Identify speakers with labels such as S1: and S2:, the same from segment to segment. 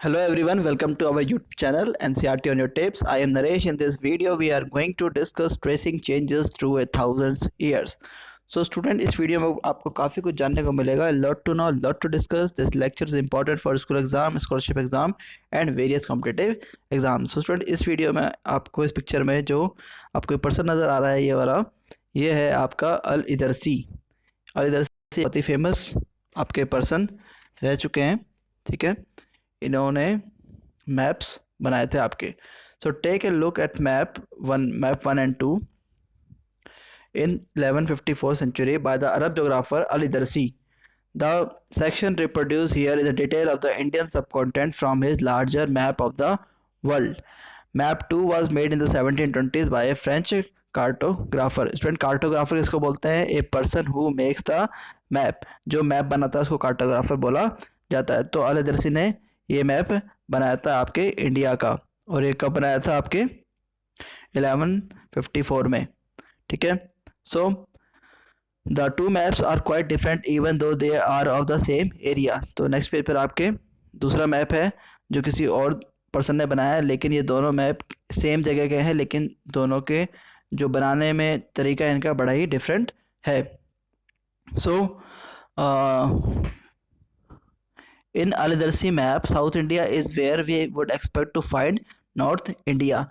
S1: Hello everyone, welcome to our YouTube channel NCRT on your tips. I am Naresh. In this video we are going to discuss tracing changes through a thousands years. So student, इस video में आपको काफ़ी कुछ जानने को मिलेगा. Lot to know, lot to discuss. This lecture is important for school exam, scholarship exam and various competitive exams. So student, इस video में आपको इस पिक्चर में जो आपको पर्सन नज़र आ रहा है, ये वाला, ये है आपका अल इदरसी. अल इदरसी बहुत ही फेमस आपके पर्सन रह चुके हैं. ठीक है, इन्होंने मैप्स बनाए थे आपके. So take a look at map 1 and 2 in 1154 century by the Arab geographer Al-Idarsi. The section reproduced here is a detail of the Indian subcontinent from his larger map of the world. Map 2 was made in the 1720s by a French cartographer. Student, cartographer इसको बोलते हैं a person who makes the map. जो map बनाता है उसको cartographer बोला जाता है. तो अल इदरसी ने ये मैप बनाया था आपके इंडिया का, और ये कब बनाया था आपके 1154 में. ठीक है, so the two maps are quite different even though they are of the same area. तो नेक्स्ट पेज पर आपके दूसरा मैप है जो किसी और पर्सन ने बनाया है, लेकिन ये दोनों मैप सेम जगह के हैं, लेकिन दोनों के जो बनाने में तरीका इनका बड़ा ही डिफरेंट है. सो in Al-Idarsi map, South India is where we would expect to find North India.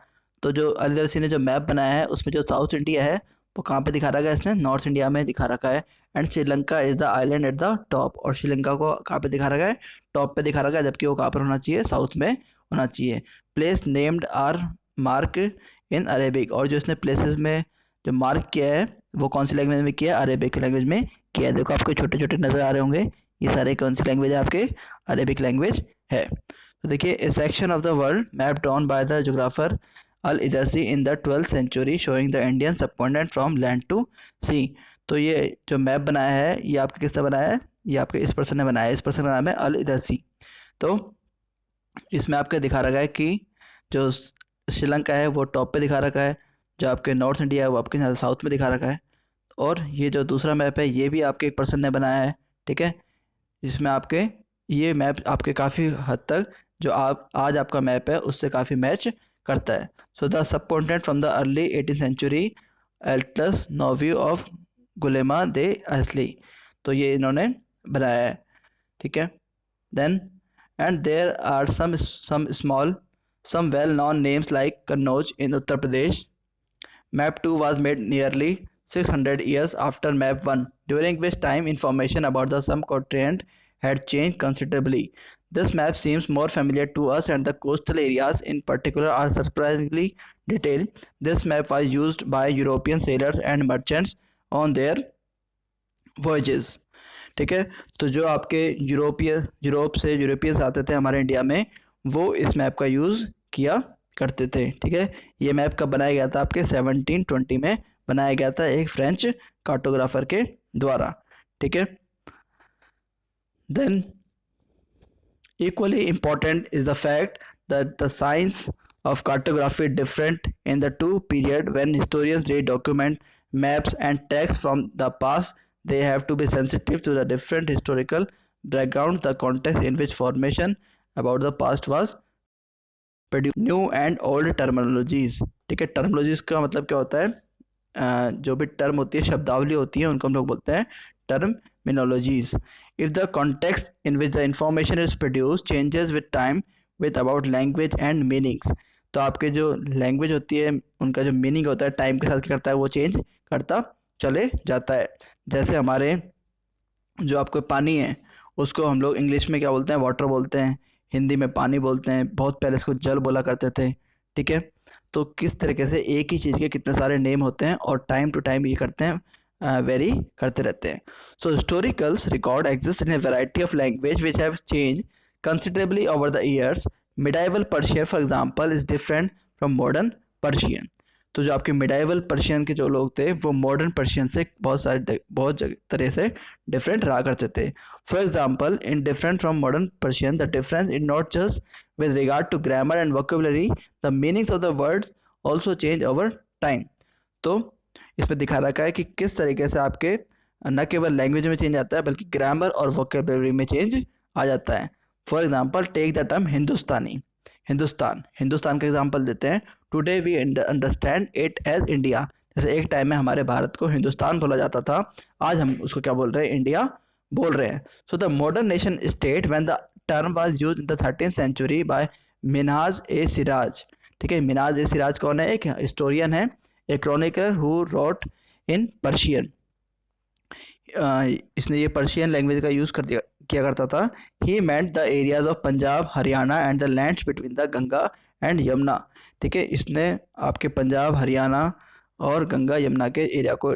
S1: तो जो अल-इदरसी ने जो मैप बनाया है उसमें जो साउथ इंडिया है वो कहाँ पे दिखा रखा है, इसने नॉर्थ इंडिया में दिखा रखा है. And Sri Lanka is the island at the top. और श्रीलंका को कहाँ पे दिखा रखा है, टॉप पे दिखा रखा है, जबकि वो कहाँ पर होना चाहिए, साउथ में होना चाहिए. Place named are mark in Arabic. और जो इसने प्लेसेस में जो मार्क किया है वो कौन सी लैंग्वेज में किया है, अरेबिक लैंग्वेज में किया है. देखो आपको छोटे छोटे नज़र आ रहे होंगे, ये सारे कौन सी लैंग्वेज है, आपके अरेबिक लैंग्वेज है. तो देखिए, a section of the world map down by the geographer Al Idrisi in the 12th century showing the Indian subcontinent from land to sea. तो ये जो मैप बनाया है ये आपके किसने बनाया है, ये आपके इस पर्सन ने बनाया है. इस पर्सन का नाम है अल इदरसी. तो इसमें आपके दिखा रखा है कि जो श्रीलंका है वो टॉप पे दिखा रखा है, जो आपके नॉर्थ इंडिया है वो आपके साउथ में दिखा रखा है. और ये जो दूसरा मैप है ये भी आपके एक पर्सन ने बनाया है. ठीक है, जिसमें आपके ये मैप आपके काफ़ी हद तक जो आप आज आपका मैप है उससे काफ़ी मैच करता है. So the subcontinent from the early 18th century एल्टस Nouveau of Guillaume de l'Isle. तो ये इन्होंने बनाया है. ठीक है, then and there are some small some well-known names like Kannauj in Uttar Pradesh. Map 2 was made nearly 600 years after Map 1, during which time information about the subcontinent had changed considerably. This map seems more familiar to us, and the coastal areas in particular are surprisingly detailed. This map was used by European sailors and merchants on their voyages. ठीक है, तो जो आपके Europeans आते थे हमारे India में, वो इस मैप का यूज़ किया करते थे. ठीक है, ये मैप कब बनाया गया था, आपके 1720 में बनाया गया था एक फ्रेंच कार्टोग्राफर के द्वारा. ठीक है, then equally important is the fact that the science of cartography different in the two period. When historians read document maps and texts from the past, they have to be sensitive to the different historical background, the context in which formation about the past was produced, new and old terminologies. ठीक है, terminologies का मतलब क्या होता है, जो भी term होती है, शब्दावली होती है, उनको हम लोग बोलते हैं terminologies. If the context in which the information is produced changes with time with about language and meanings, तो आपके जो लैंग्वेज होती है उनका जो मीनिंग होता है टाइम के साथ क्या करता है, वो चेंज करता चले जाता है. जैसे हमारे जो आपको पानी है उसको हम लोग इंग्लिश में क्या बोलते हैं, वाटर बोलते हैं, हिंदी में पानी बोलते हैं, बहुत पहले इसको जल बोला करते थे. ठीक है, तो किस तरीके से एक ही चीज़ के कितने सारे नेम होते हैं और टाइम टू टाइम ये करते हैं, वेरी करते रहते हैं. So historicals record exist in a variety of language which have change considerably over the years. Medieval Persian for example is different from modern Persian. तो जो आपके मिडाइवल पर्शियन के जो लोग थे वो मॉडर्न पर्शियन से बहुत तरह से डिफरेंट रहा करते थे. For example, in different from modern Persian the difference is not just with regard to grammar and vocabulary, the meanings of the word also change over time. तो इसमें दिखा रखा है कि किस तरीके से आपके न केवल लैंग्वेज में चेंज आता है बल्कि ग्रामर और वोकेबुलरी में चेंज आ जाता है. For example take the term Hindustani, Hindustan का एग्जाम्पल देते हैं। Today we understand it as India, जैसे एक टाइम में हमारे भारत को हिंदुस्तान बोला जाता था, आज हम उसको क्या बोल रहे हैं, इंडिया बोल रहे हैं। So the modern nation state when the term was used in the 13th century by Minhaj i Siraj. ठीक है, मिनहाज ए सिराज कौन है, एक हिस्टोरियन है, a chronicler who wrote in Persian. इसने ये पर्शियन लैंग्वेज का यूज़ किया करता था। He meant the areas of Punjab Haryana and the lands between the Ganga and Yamuna. ठीक है, इसने आपके पंजाब हरियाणा और गंगा यमुना के एरिया को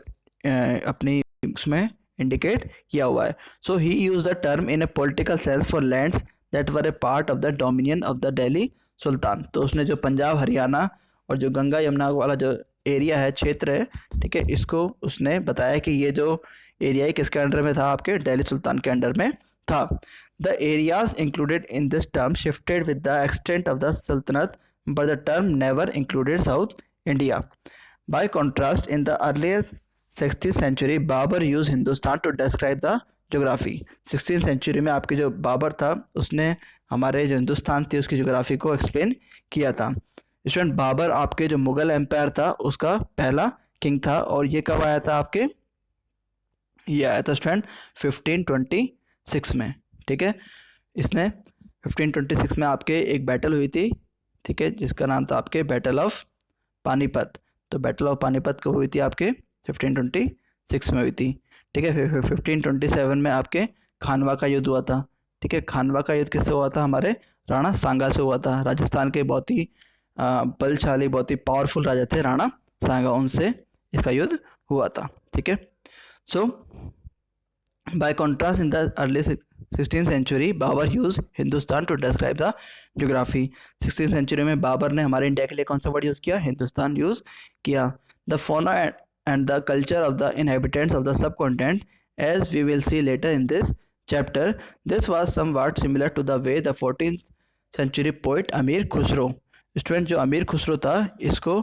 S1: अपनी उसमें इंडिकेट किया हुआ है। So he use the term in a political sense for lands that were a part of the dominion of the Delhi sultan. तो उसने जो पंजाब हरियाणा और जो गंगा यमुना वाला जो एरिया है, क्षेत्र है, ठीक है, इसको उसने बताया कि ये जो एरिया है किसके अंडर में था, आपके दिल्ली सुल्तान के अंडर में था। The areas included in this term shifted with the extent of the sultanate, but the term never included South India. By contrast in the earlier 16th century Babur use Hindustan to describe the geography. 16th century में आपके जो बाबर था उसने हमारे जो हिंदुस्तान थी उसकी geography को एक्सप्लेन किया था। स्टूडेंट, बाबर आपके जो मुगल एम्पायर था उसका पहला किंग था, और ये कब आया था आपके, ये आया था स्टूडेंट 1526 में। ठीक है, इसने 1526 में आपके एक बैटल हुई थी, ठीक है, जिसका नाम था आपके बैटल ऑफ पानीपत। तो बैटल ऑफ पानीपत कब हुई थी, आपके 1526 में हुई थी। ठीक है, फिर 1527 में आपके खानवा का युद्ध हुआ था। ठीक है, खानवा का युद्ध किससे हुआ था, हमारे राणा सांगा से हुआ था। राजस्थान के बहुत ही बलशाली, बहुत ही पावरफुल राजा थे राणा सांगा, उनसे इसका युद्ध हुआ था। ठीक है, so by contrast in the early 16th century Babur use Hindustan to describe the geography. 16th century में बाबर ने हमारे इंडिया के लिए कौन सा वर्ड यूज़ किया, हिंदुस्तान यूज़ किया। द फोना and the culture of the inhabitants of the subcontinent, as we will see later in this chapter, this was somewhat similar to the way the 14th century poet अमीर Khusro. Student, जो अमीर खुसरो था इसको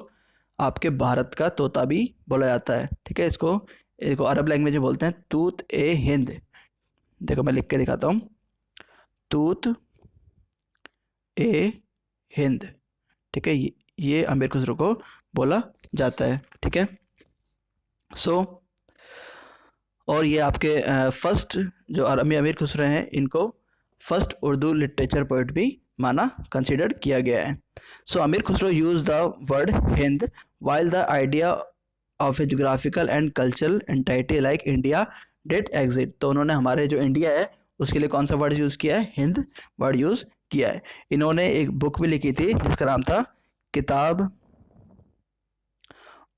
S1: आपके भारत का तोता भी बोला जाता है। ठीक है, इसको अरब लैंग्वेज में बोलते हैं तूत ए हिंद। देखो मैं लिख के दिखाता हूँ, तूत ए हिंद। ठीक है, ये अमीर खुसरो को बोला जाता है। ठीक है, सो और ये आपके फर्स्ट जो अमीर खुसरो हैं इनको फर्स्ट उर्दू लिटरेचर पोइट भी माना कंसिडर किया गया है। सो अमीर Khusro use the word Hind while the idea of A geographical and cultural entity like India did exit. तो उन्होंने हमारे जो इंडिया है उसके लिए कौन सा वर्ड यूज़ किया है, हिंद वर्ड यूज़ किया है। इन्होंने एक बुक भी लिखी थी जिसका नाम था किताब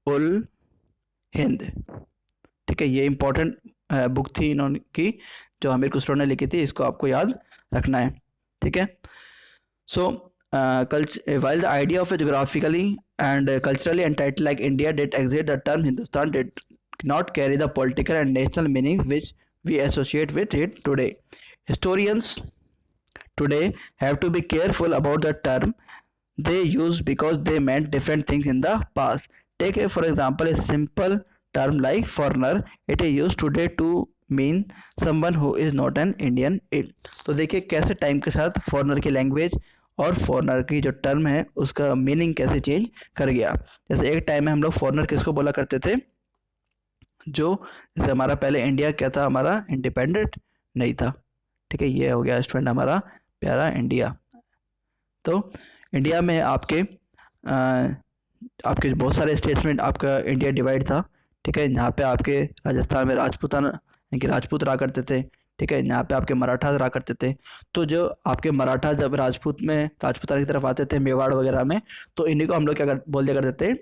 S1: उल हिंद। ठीक है, ये इंपॉर्टेंट बुक थी इन्होंने की जो अमीर खुसरो ने लिखी थी, इसको आपको याद रखना है। ठीक है, सो while the idea of a geographically and culturally entitled like India did exist, the term Hindustan did not carry the political and national meanings which we associate with it today. Historians today have to be careful about the term they use because they meant different things in the past. Take for example a simple term like foreigner. It is used today to mean someone who is not an Indian. तो देखिए कैसे time के साथ foreigner की language और foreigner की जो term है उसका मीनिंग कैसे चेंज कर गया। जैसे एक टाइम में हम लोग फॉरनर किसको बोला करते थे, जो जैसे हमारा पहले इंडिया क्या था, हमारा इंडिपेंडेंट नहीं था। ठीक है, ये हो गया स्टूडेंट हमारा प्यारा इंडिया। तो इंडिया में आपके बहुत सारे स्टेट्स में आपका इंडिया डिवाइड था। ठीक है, यहाँ पे आपके राजस्थान में राजपूत रहा करते थे। ठीक है, यहाँ पे आपके मराठा रहा करते थे। तो जो आपके मराठा जब राजपूताना की तरफ आते थे मेवाड़ वगैरह में, तो इन्हीं को हम लोग क्या बोल दिया करते थे,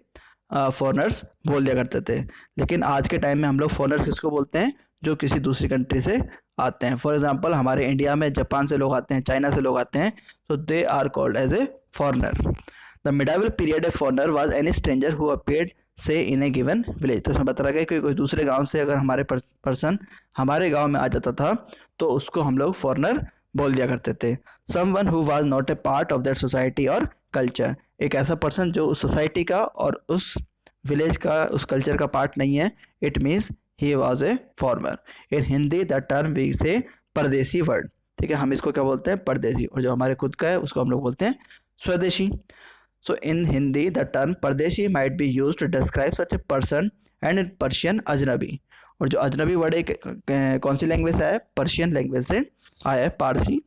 S1: फॉरनर्स बोल दिया करते थे। लेकिन आज के टाइम में हम लोग फॉरनर्स किसको बोलते हैं, जो किसी दूसरी कंट्री से आते हैं। फॉर एग्जांपल हमारे इंडिया में जापान से लोग आते हैं, चाइना से लोग आते हैं, तो they are called as a foreigner. The medieval period a foreigner was any stranger who appeared say in A given village. तो इसमें बता रहा है कि कोई दूसरे गांव से अगर हमारे पर्सन हमारे गांव में आ जाता था तो उसको हम लोग फॉरनर बोल दिया करते थे। Someone who was not a part of that society और कल्चर, एक ऐसा पर्सन जो उस सोसाइटी का और उस विलेज का, उस कल्चर का पार्ट नहीं है, it means he was a foreigner. In Hindi the term we say pardesi word. ठीक है, हम इसको क्या बोलते हैं, परदेसी, और जो हमारे खुद का है उसको हम लोग बोलते हैं स्वदेशी। So in Hindi the term pardeshi might be use to describe such a person, and in Persian ajnabi. और जो अजनबी वर्ड है कौन सी लैंग्वेज से आया है, पर्शियन लैंग्वेज से आया है, पारसी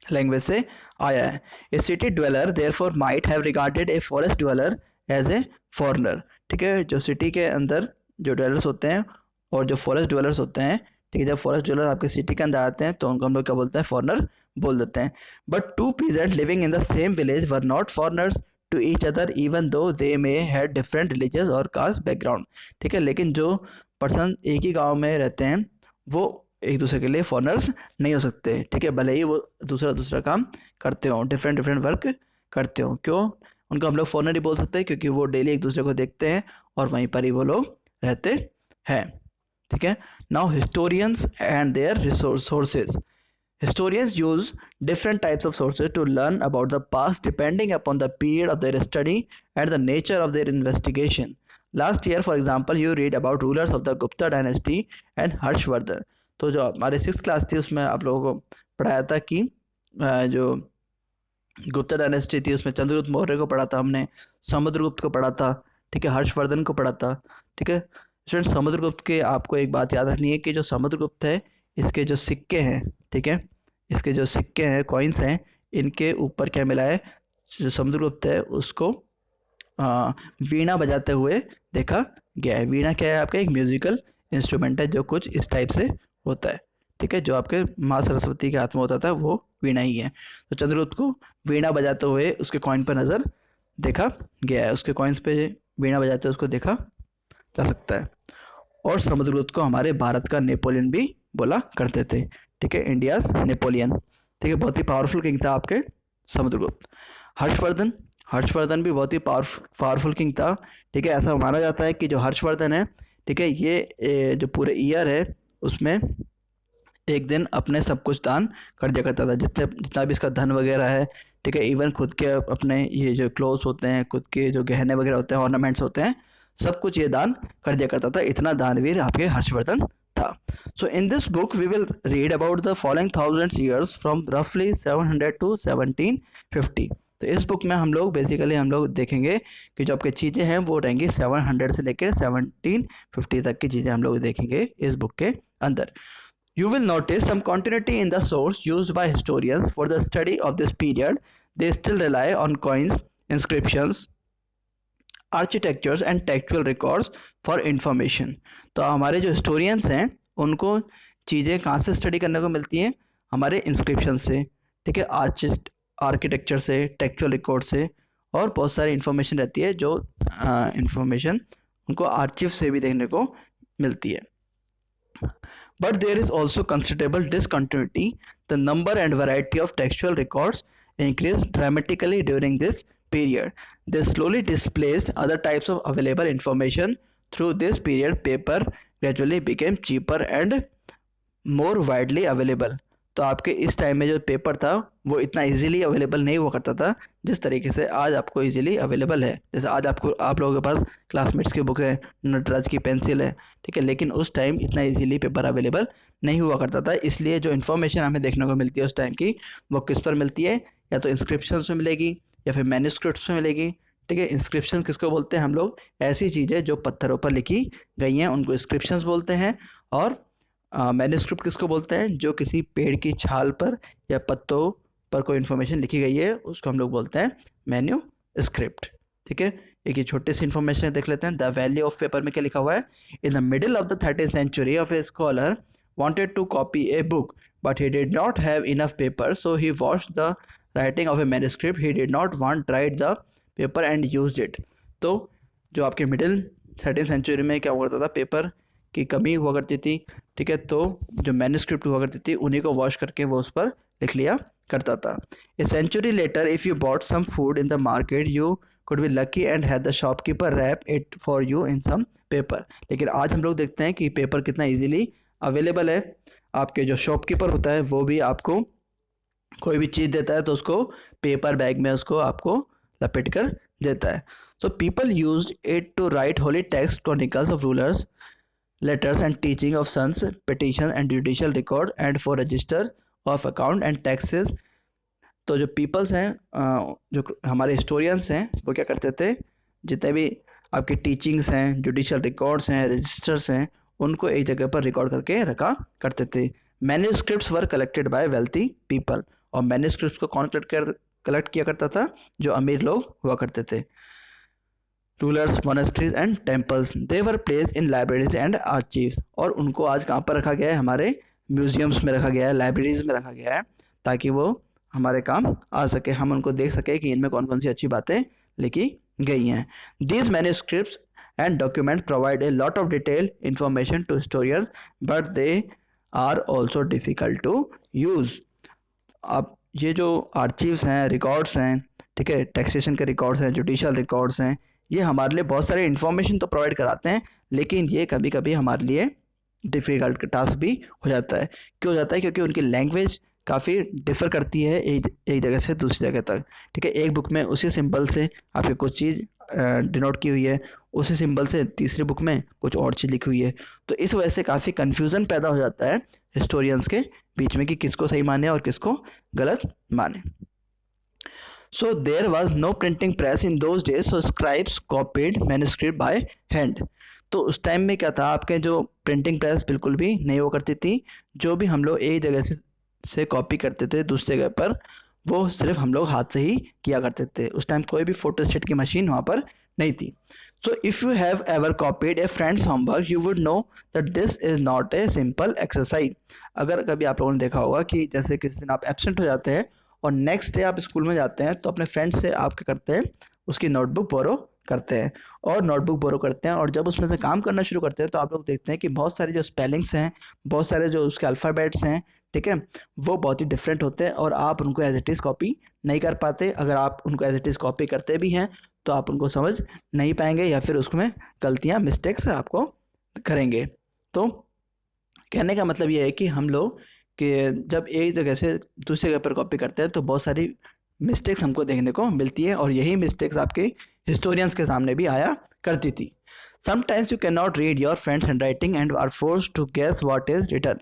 S1: लैंग्वेज से आया है। A city dweller therefore might have regarded a forest dweller as a foreigner. ठीक है, जो सिटी के अंदर जो ड्वेलर्स होते हैं और जो फॉरेस्ट ड्वेलर्स होते हैं, ठीक है, जब फॉरेस्ट ड्वेलर आपके सिटी के अंदर आते हैं तो उनको हम लोग क्या बोलते हैं, फॉरनर बोल देते हैं। But two peasant living in the same village were not foreigners to each other even though they may had different religious और कास्ट बैकग्राउंड। ठीक है, लेकिन जो पर्सन एक ही गांव में रहते हैं वो एक दूसरे के लिए फॉरनर्स नहीं हो सकते। ठीक है, भले ही वो दूसरा दूसरा काम करते हो, डिफरेंट डिफरेंट वर्क करते हो। क्यों उनको हम लोग फॉरनर ही बोल सकते हैं, क्योंकि वो डेली एक दूसरे को देखते हैं और वहीं पर ही वो लोग रहते हैं। ठीक है, now historians and their sources. Historians use different types of sources to learn about the past depending upon the period of their study and the nature of their investigation. Last year, for example, you read about rulers of the Gupta dynasty and Harshvardhan. तो जो हमारे 6th class थी उसमें आप लोगों को पढ़ाया था कि जो गुप्ता डायनेस्टी थी उसमें चंद्रगुप्त मौर्य को पढ़ा था हमने, समुद्रगुप्त को पढ़ा था, ठीक है, हर्षवर्धन को पढ़ा था। ठीक है स्टूडेंट, समुद्रगुप्त के आपको एक बात याद रखनी है कि जो समुद्रगुप्त है इसके जो सिक्के हैं, ठीक है, इसके जो सिक्के हैं, कॉइन्स हैं, इनके ऊपर क्या मिला है, जो समुद्रगुप्त है उसको वीणा बजाते हुए देखा गया है। वीणा क्या है, आपका एक म्यूजिकल इंस्ट्रूमेंट है जो कुछ इस टाइप से होता है। ठीक है, जो आपके माँ सरस्वती के हाथ में होता था वो वीणा ही है। तो चंद्रगुप्त को वीणा बजाते हुए उसके कॉइन पर नज़र देखा गया है, उसके कॉइन्स पे वीणा बजाते हुए उसको देखा जा सकता है। और समुद्रगुप्त को हमारे भारत का नेपोलियन भी बोला करते थे। ठीक है, इंडियाज नेपोलियन। ठीक है, बहुत ही पावरफुल किंग था आपके समुद्रगुप्त। हर्षवर्धन, हर्षवर्धन भी बहुत ही पावरफुल किंग था। ठीक है, ऐसा माना जाता है कि जो हर्षवर्धन है, ठीक है, ये जो पूरे ईयर है उसमें एक दिन अपने सब कुछ दान कर दिया करता था, जितना भी इसका धन वगैरह है। ठीक है, इवन खुद के अपने ये जो क्लोथ्स होते हैं, खुद के जो गहने वगैरह होते हैं, ऑर्नामेंट्स होते हैं, सब कुछ ये दान कर दिया करता था। इतना दानवीर आपके हर्षवर्धन था। So in this book we will read about the following thousands years from रफली 700 टू 1750। तो इस बुक में हम लोग बेसिकली हम लोग देखेंगे कि जो आपकी चीज़ें हैं वो रहेंगी 700 से लेकर 1750 तक की चीज़ें हम लोग देखेंगे इस बुक के अंदर। You will notice some continuity in the source used by historians for the study of this period. They still rely on coins, inscriptions, architectures and textual records for information. तो हमारे जो historians हैं उनको चीज़ें कहाँ से स्टडी करने को मिलती हैं, हमारे इंस्क्रिप्शन से, ठीक है, आर्किटेक्चर से, टेक्चुअल रिकॉर्ड से, और बहुत सारी इन्फॉर्मेशन रहती है जो इन्फॉर्मेशन उनको आर्चिव से भी देखने को मिलती है। But there is also considerable discontinuity. The number and variety of textual records increased dramatically during this period. They slowly displaced other types of available information. Through this period, paper gradually became cheaper and more widely available. तो आपके इस time में जो paper था वो इतना easily available नहीं हुआ करता था जिस तरीके से आज आपको इजीली अवेलेबल है। जैसे आज आप लोगों के पास क्लासमेट्स की बुक है, नटराज की पेंसिल है, ठीक है, लेकिन उस टाइम इतना इजीली पेपर अवेलेबल नहीं हुआ करता था। इसलिए जो इन्फॉर्मेशन हमें देखने को मिलती है उस टाइम की, वो किस पर मिलती है, या तो इंस्क्रिप्शन में मिलेगी या फिर मैन्युस्क्रिप्ट्स में मिलेगी। ठीक है, इंस्क्रिप्शन किसको बोलते हैं हम लोग, ऐसी चीज़ें जो पत्थरों पर लिखी गई हैं उनको इंस्क्रिप्शंस बोलते हैं। और मैन्युस्क्रिप्ट किसको बोलते हैं, जो किसी पेड़ की छाल पर या पत्तों पर कोई इन्फॉर्मेशन लिखी गई है उसको हम लोग बोलते हैं मैन्युस्क्रिप्ट। ठीक है, एक ये छोटी सी इन्फॉर्मेशन देख लेते हैं। द वैल्यू ऑफ पेपर में क्या लिखा हुआ है, in the middle of the 13th century of a scholar wanted to copy a book but he did not have enough paper, so he watched the writing of a manuscript. He did not want to write the paper and used it. तो जो आपके middle 13th century में क्या हुआ करता था, paper की कमी हुआ करती थी। ठीक है, तो जो मैन्युस्क्रिप्ट हुआ करती थी उन्हीं को वॉश करके वो उस पर लिख लिया करता था। A century later if you bought some food in the market you could be lucky and have the shopkeeper wrap it for you in some paper. लेकिन आज हम लोग देखते हैं कि पेपर कितना ईजिली अवेलेबल है। आपके जो शॉपकीपर होता है वो भी आपको कोई भी चीज़ देता है तो उसको पेपर बैग में उसको आपको लपेट कर देता है। So people used it to write holy text, chronicles of rulers, letters and teaching of sons, petition and judicial record, and for register of account and taxes. तो जो पीपल्स हैं, जो हमारे हिस्टोरियंस हैं, वो क्या करते थे, जितने भी आपके टीचिंग्स हैं, जुडिशियल रिकॉर्ड्स हैं, रजिस्टर्स हैं, उनको एक जगह पर रिकॉर्ड करके रखा करते थे। Manuscripts were collected by wealthy people, और मैन्यूस्क्रिप्ट्स को कौन कलेक्ट किया करता था, जो अमीर लोग हुआ करते थे। Rulers, monasteries and temples, they were place in libraries and archives, और उनको आज कहाँ पर रखा गया है, हमारे म्यूजियम्स में रखा गया है, लाइब्रेरीज में रखा गया है, ताकि वो हमारे काम आ सके, हम उनको देख सके कि इनमें कौन कौन सी अच्छी बातें लिखी गई हैं। These manuscripts and document provide a lot of detail information to historians, but they are also difficult to use. अब ये जो आर्चीव्स हैं, रिकॉर्ड्स हैं, ठीक है, टैक्सेशन के रिकॉर्ड्स हैं, जुडिशियल रिकॉर्ड्स हैं, ये हमारे लिए बहुत सारे इन्फॉर्मेशन तो प्रोवाइड कराते हैं, लेकिन ये कभी कभी हमारे लिए डिफ़िकल्ट टास्क भी हो जाता है। क्यों हो जाता है, क्योंकि उनकी लैंग्वेज काफ़ी डिफ़र करती है एक जगह से दूसरी जगह तक, ठीक है। एक बुक में उसी सिंबल से आपके कुछ चीज़ डिनोट की हुई है, उसी सिंबल से तीसरी बुक में कुछ और चीज़ लिखी हुई है, तो इस वजह से काफ़ी कन्फ्यूज़न पैदा हो जाता है हिस्टोरियंस के बीच में कि किसको सही माने और किसको गलत माने। So there was no printing press in those days, so scribes copied manuscript by hand. तो उस टाइम में क्या था, आपके जो प्रिंटिंग प्रेस बिल्कुल भी नहीं हुआ करती थी, जो भी हम लोग एक जगह से कॉपी करते थे दूसरी जगह पर, वो सिर्फ हम लोग हाथ से ही किया करते थे। उस टाइम कोई भी फोटोस्टेट की मशीन वहाँ पर नहीं थी। So if you have ever copied A friends homework, you would know that this is not a simple exercise. अगर कभी आप लोगों ने देखा होगा कि जैसे किसी दिन आप एब्सेंट हो जाते हैं और नेक्स्ट डे आप स्कूल में जाते हैं, तो अपने फ्रेंड से आप क्या करते हैं, उसकी नोटबुक बोरो करते हैं, और नोटबुक बोरो करते हैं, और जब उसमें से काम करना शुरू करते हैं तो आप लोग देखते हैं कि बहुत सारे जो स्पेलिंग्स हैं, बहुत सारे जो उसके अल्फ़ाबेट्स हैं, ठीक है, वो बहुत ही डिफरेंट होते हैं, और आप उनको एज इट इज़ कॉपी नहीं कर पाते। अगर आप उनको एज इट इज़ कॉपी करते भी हैं तो आप उनको समझ नहीं पाएंगे, या फिर उसमें गलतियाँ, मिस्टेक्स आपको करेंगे। तो कहने का मतलब ये है कि हम लोग कि जब एक जगह से दूसरी जगह पर कॉपी करते हैं तो बहुत सारी मिस्टेक्स हमको देखने को मिलती है, और यही मिस्टेक्स आपके हिस्टोरियंस के सामने भी आया करती थी। Sometimes you can not read your friend's handwriting and are forced to guess what is written.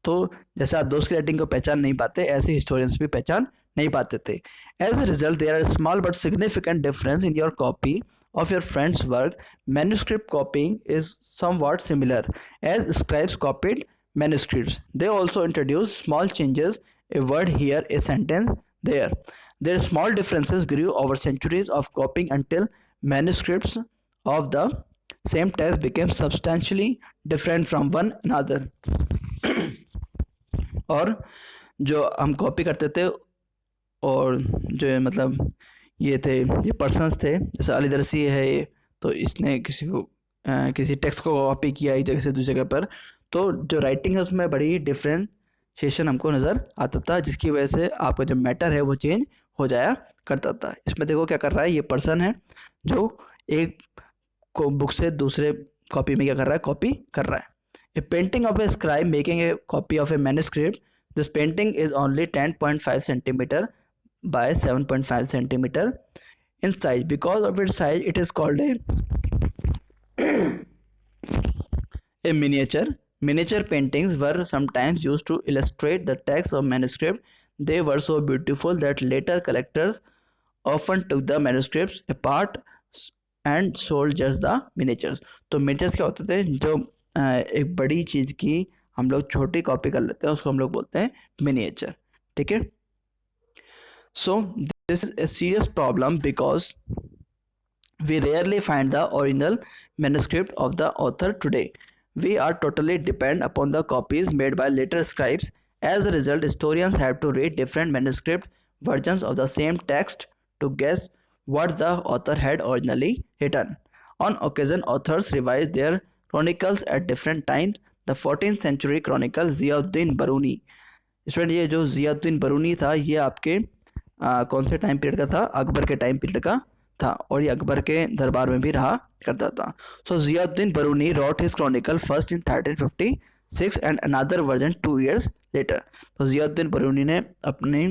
S1: तो जैसे आप दोस्त की राइटिंग को पहचान नहीं पाते, ऐसे हिस्टोरियंस भी पहचान नहीं पाते थे। As a result there are small but significant difference in your copy of your friend's work. Manuscript copying is somewhat similar, as scribes copied manuscripts. They also introduced small changes, a word here, a sentence there. Their small differences grew over centuries of copying until manuscripts of the same text became substantially different from one another. और जो हम copy करते थे, और जो मतलब ये थे, ये पर्सन्स थे, जैसे अली दरसी है ये, तो इसने किसी को किसी टेक्स्ट को कॉपी किया एक जगह से दूसरी जगह पर, तो जो राइटिंग है उसमें बड़ी डिफरेंशिएशन हमको नज़र आता था, जिसकी वजह से आपका जो मैटर है वो चेंज हो जाया करता था। इसमें देखो क्या कर रहा है, ये पर्सन है जो एक को बुक से दूसरे कॉपी में क्या कर रहा है, कॉपी कर रहा है। A painting of a scribe making a copy of a manuscript, this painting is only 10.5 centimeter by 7.5 centimeter in size. Because of its size, it is called a miniature. Miniature paintings were sometimes used to illustrate the text of manuscript. They were so beautiful that later collectors often took the manuscripts apart and sold just the miniatures. तो miniatures क्या होते थे, जो एक बड़ी चीज़ की हम लोग छोटी कॉपी कर लेते हैं, उसको हम लोग बोलते हैं मिनिएचर, ठीक है। So this is a serious problem because we rarely find the original manuscript of the author today. We are totally dependent upon the copies made by later scribes. As a result, historians have to read different manuscript versions of the same text to guess what the author had originally written. On occasion, authors revise their chronicles at different times. The 14th century chronicle Ziauddin Baruni, student ये जो जियाउद्दीन बरूनी था, ये आपके कौन से time period का था, अकबर के टाइम पीरियड का था, और ये अकबर के दरबार में भी रहा करता था। So Ziauddin Barani wrote his chronicle first in 1356 and another version 2 years later. तो जियाउद्दीन बरूनी ने अपनी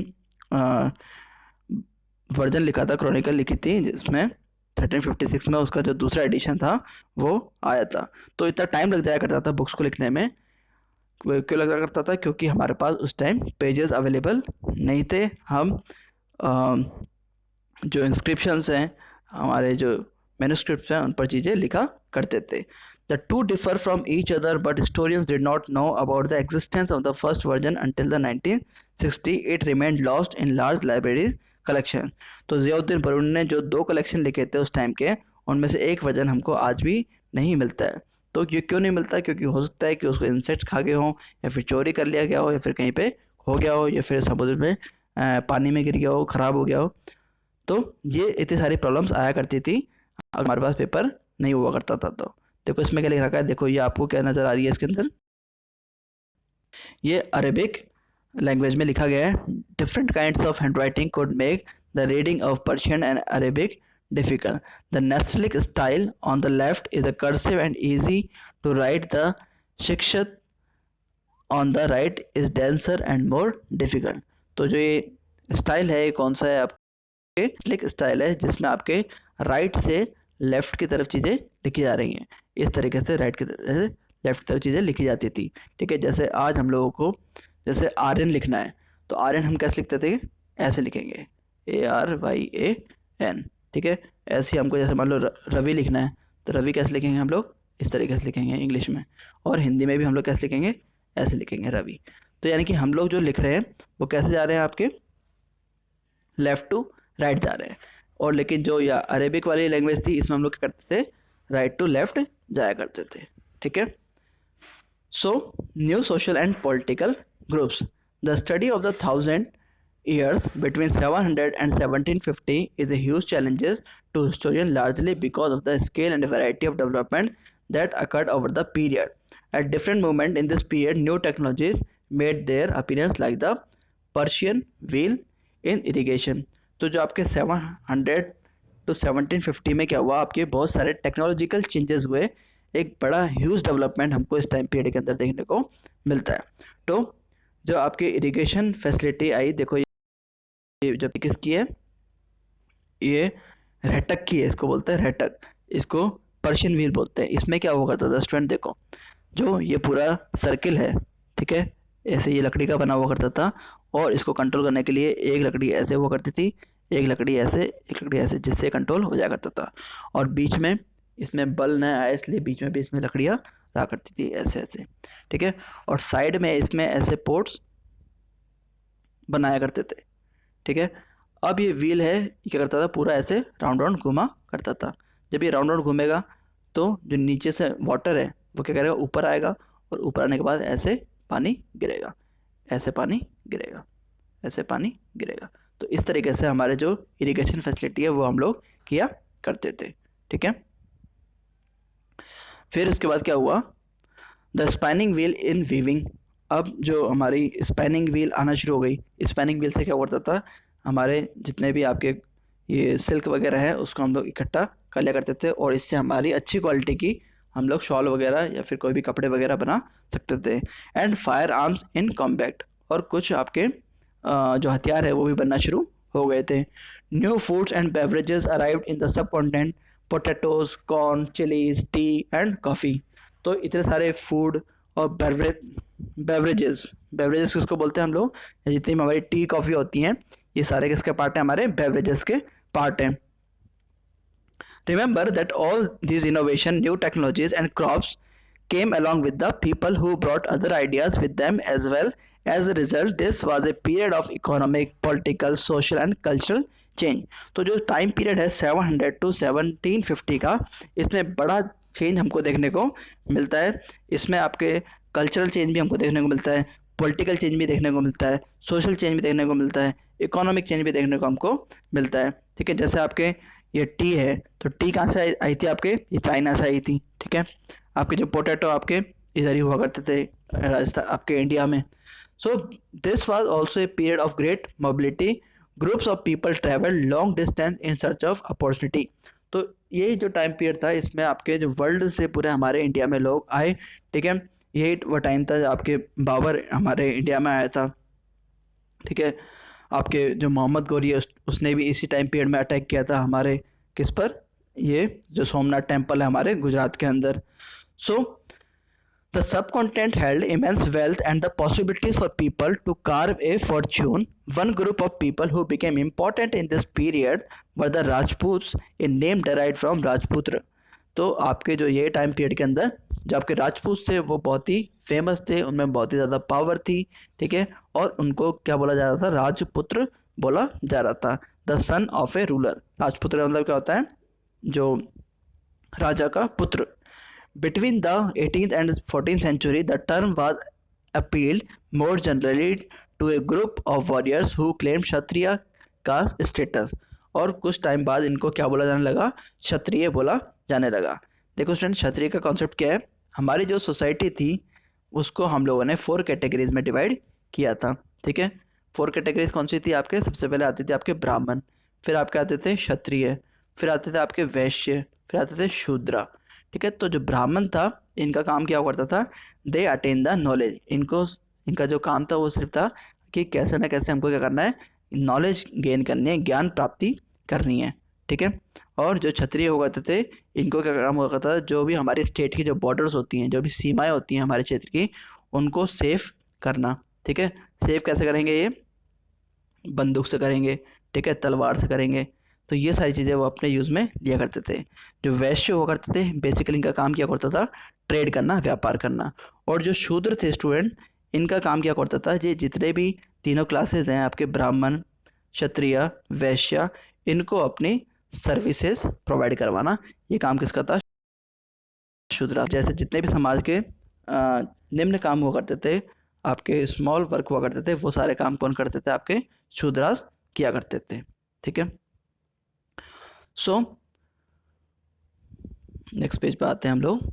S1: वर्जन लिखा था, क्रॉनिकल लिखी थी, जिसमें 1356 में उसका जो दूसरा एडिशन था वो आया था। तो इतना टाइम लग जाया करता था बुक्स को लिखने में, क्यों लगा करता था? क्योंकि हमारे पास उस टाइम पेजेस अवेलेबल नहीं थे। हम जो इंस्क्रिप्शंस हैं, हमारे जो मैन्युस्क्रिप्ट्स हैं, उन पर चीज़ें लिखा करते थे। The two differ from each other but historians did not know about the existence of the first version until the 1960 it remained lost in large library collection। तो ज़ियाउद्दीन बरून ने जो 2 कलेक्शन लिखे थे उस टाइम के, उनमें से एक वर्जन हमको आज भी नहीं मिलता है। तो ये क्यों नहीं मिलता? क्योंकि हो सकता है कि उसको इंसेक्ट्स खा गए हों, या फिर चोरी कर लिया गया हो, या फिर कहीं पे खो गया हो, या फिर समुद्र में पानी में गिर गया हो, ख़राब हो गया हो। तो ये इतनी सारी प्रॉब्लम्स आया करती थी अगर हमारे पास पेपर नहीं हुआ करता था। तो देखो इसमें क्या लिख रखा है, देखो ये आपको क्या नज़र आ रही है इसके अंदर, ये अरेबिक लैंग्वेज में लिखा गया है। Different kinds of hand writing could make the reading of Persian and Arabic difficult. The nastaliq style on the left is a cursive and easy to write. The shikasta on the right is denser and more difficult. तो जो ये style है, ये कौन सा है? Click style है, जिसमें आपके राइट से लेफ्ट की तरफ चीज़ें लिखी जा रही हैं। इस तरीके से राइट की तरफ से लेफ्ट की तरफ चीज़ें लिखी जाती थी। ठीक है, जैसे आज हम लोगों को जैसे आर्यन लिखना है, तो आर्यन हम कैसे लिखते थे? ऐसे लिखेंगे, ARYAN। ठीक है, ऐसे ही हमको जैसे मान लो रवि लिखना है, तो रवि कैसे लिखेंगे हम लोग? इस तरीके से लिखेंगे इंग्लिश में। और हिंदी में भी हम लोग कैसे लिखेंगे? ऐसे लिखेंगे रवि। तो यानी कि हम लोग जो लिख रहे हैं वो कैसे जा रहे हैं? आपके लेफ़्ट टू राइट जा रहे हैं। और लेकिन जो या अरेबिक वाली लैंग्वेज थी, इसमें हम लोग क्या करते थे? राइट टू लेफ्ट जाया करते थे। ठीक है। So new social and political groups. The study of the 1000 years between 700 and 1750 is a huge challenge to historians, largely because of the scale and variety of development that occurred over the period. At different moments in this period, new technologies made their appearance, like the Persian wheel in irrigation। तो जो आपके 700 to 1750 में क्या हुआ? आपके बहुत सारे technological changes हुए, एक बड़ा ह्यूज डेवलपमेंट हमको इस टाइम पीरियड के अंदर देखने को मिलता है। तो जो आपकी इरिगेशन फैसिलिटी आई, देखो ये जो किसकी है? ये रेटक की है, इसको बोलते हैं रेटक, इसको पर्शियन व्हील बोलते हैं। इसमें क्या हुआ करता था स्टूडेंट? देखो जो ये पूरा सर्किल है, ठीक है, ऐसे ये लकड़ी का बना हुआ करता था, और इसको कंट्रोल करने के लिए एक लकड़ी ऐसे हुआ करती थी, एक लकड़ी ऐसे, एक लकड़ी ऐसे, जिससे कंट्रोल हो जाया करता था। और बीच में इसमें बल न आए, इसलिए बीच में भी इसमें लकड़ियाँ रहा करती थी ऐसे ऐसे। ठीक है, और साइड में इसमें ऐसे पोर्ट्स बनाया करते थे। ठीक है, अब ये व्हील है, ये क्या करता था? पूरा ऐसे राउंड राउंड घुमा करता था। जब ये राउंड राउंड घूमेगा तो जो नीचे से वाटर है वो क्या करेगा? ऊपर आएगा, और ऊपर आने के बाद ऐसे पानी गिरेगा, ऐसे पानी गिरेगा, ऐसे पानी गिरेगा। तो इस तरीके से हमारे जो इरिगेशन फैसिलिटी है वो हम लोग किया करते थे। ठीक है, फिर उसके बाद क्या हुआ? The spanning wheel in weaving. अब जो हमारी स्पैनिंग व्हील आना शुरू हो गई। स्पैनिंग व्हील से क्या होता था? हमारे जितने भी आपके ये सिल्क वगैरह है उसको हम लोग इकट्ठा कर लिया करते थे, और इससे हमारी अच्छी क्वालिटी की हम लोग शॉल वगैरह या फिर कोई भी कपड़े वगैरह बना सकते थे। And fire arms in combat, और कुछ आपके जो हथियार है वो भी बनना शुरू हो गए थे। New foods and beverages arrived in the sub continent, potatoes, corn, chillies, T and coffee. तो इतने सारे फूड और बेवरेजेस, बेवरेजेस किसको बोलते हैं हम लोग? जितनी भी हमारी टी कॉफ़ी होती हैं, ये सारे किसके पार्ट हैं? हमारे बेवरेजेस के पार्ट हैं। Remember that all these innovation, new technologies and crops came along with the people who brought other ideas with them as well. As a result, this was a period of economic, political, social and cultural change। तो जो time period है 700 to 1750 का, इसमें बड़ा change हमको देखने को मिलता है। इसमें आपके कल्चरल चेंज भी हमको देखने को मिलता है, पॉलिटिकल चेंज भी देखने को मिलता है, सोशल चेंज भी देखने को मिलता है, इकोनॉमिक चेंज भी देखने को हमको मिलता है। ठीक है, जैसे आपके ये टी है, तो टी कहाँ से आई थी? आपके ये चाइना से आई थी। ठीक है, आपके जो पोटैटो आपके इधर ही हुआ करते थे, राजस्थान आपके इंडिया में। So this was also a period of great mobility. Groups of people travel long distance in search of opportunity. तो ये जो टाइम पीरियड था, इसमें आपके जो वर्ल्ड से पूरे हमारे इंडिया में लोग आए। ठीक है, यही वो टाइम था आपके बाबर हमारे इंडिया में आया था। ठीक है, आपके जो मोहम्मद गौरी है उसने भी इसी टाइम पीरियड में अटैक किया था हमारे किस पर? ये जो सोमनाथ टेम्पल है हमारे गुजरात के अंदर। सो The subcontinent held immense wealth and the possibilities for people to carve a fortune. One group of people who became important in this period were the Rajputs, a name derived from Rajputra. तो आपके जो ये time period के अंदर जो आपके राजपूत थे वो बहुत ही फेमस थे, उनमें बहुत ही ज़्यादा पावर थी, ठीक है, और उनको क्या बोला जा रहा था, राजपुत्र बोला जा रहा था, the son of A ruler. राजपुत्र मतलब क्या होता है, जो राजा का पुत्र। Between the 18th and 14th century, the term was applied more generally to a group of warriors who claimed Kshatriya caste status। और कुछ टाइम बाद इनको क्या बोला जाने लगा, क्षत्रिय बोला जाने लगा। देखो स्टूडेंट, क्षत्रिय का कॉन्सेप्ट क्या है, हमारी जो सोसाइटी थी उसको हम लोगों ने 4 कैटेगरीज में डिवाइड किया था, ठीक है। 4 कैटेगरीज कौन सी थी आपके, सबसे पहले आते थे आपके ब्राह्मण, फिर आपके आते थे क्षत्रिय, फिर आते थे आपके वैश्य, फिर आते थे शूद्र, ठीक है। तो जो ब्राह्मण था इनका काम क्या करता था, दे अटेन द नॉलेज, इनको इनका जो काम था वो सिर्फ था कि कैसे ना कैसे हमको क्या करना है, नॉलेज गेन करनी है, ज्ञान प्राप्ति करनी है, ठीक है। और जो क्षत्रिय हुआ करते थे इनको क्या काम हुआ करता था, जो भी हमारी स्टेट की जो बॉर्डर्स होती हैं, जो भी सीमाएं होती हैं हमारे क्षेत्र की, उनको सेफ करना, ठीक है। सेफ कैसे करेंगे, ये बंदूक से करेंगे, ठीक है, तलवार से करेंगे। तो ये सारी चीज़ें वो अपने यूज़ में लिया करते थे। जो वैश्य हुआ करते थे बेसिकली इनका काम क्या करता था, ट्रेड करना, व्यापार करना। और जो शूद्र थे स्टूडेंट, इनका काम क्या करता था, ये जितने भी तीनों क्लासेज हैं आपके, ब्राह्मण, क्षत्रिय, वैश्य, इनको अपनी सर्विसेज प्रोवाइड करवाना, ये काम किसका था, शूद्र। जैसे जितने भी समाज के निम्न काम हुआ करते थे, आपके स्मॉल वर्क हुआ करते थे, वो सारे काम कौन करते थे, आपके शूद्रास किया करते थे, ठीक है। सो नेक्स्ट पेज पे आते हैं हम लोग।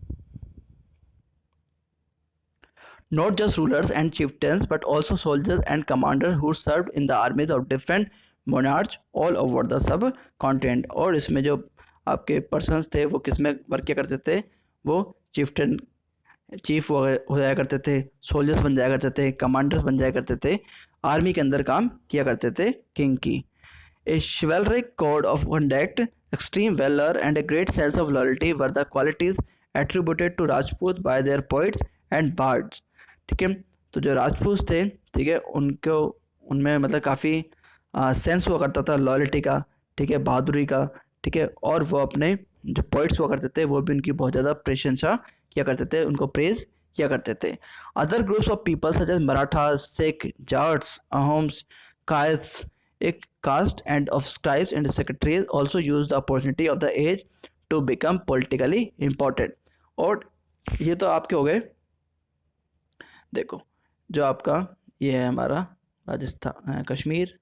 S1: Not just rulers and chieftains but also soldiers and commanders who served in the armies of different monarchs all over the subcontinent। और इसमें जो आपके पर्सन्स थे वो किस में वर्क किया करते थे, वो चिफ्टन, चीफ हो जाया करते थे, सोल्जर्स बन जाया करते थे, कमांडर्स बन जाया करते थे, आर्मी के अंदर काम किया करते थे किंग की। A chivalric code of conduct, extreme valor and a great sense of loyalty were the qualities attributed to Rajput by their poets and bards, ठीक है। तो जो राजपूत थे, ठीक है, उनको उनमें मतलब काफ़ी सेंस हुआ करता था लॉयल्टी का, ठीक है, बहादुरी का, ठीक है। और वो अपने जो पोइट्स हुआ करते थे वो भी उनकी बहुत ज़्यादा प्रशंसा किया करते थे, उनको प्रेज किया करते थे। Other groups of people such as Maratha, Sikh, Jats, Ahoms, Kayasthas, एक caste and of scribes and secretaries also used the opportunity of the age to become politically important। और ये तो आपके हो गए, देखो जो आपका ये है हमारा राजस्थान, कश्मीर,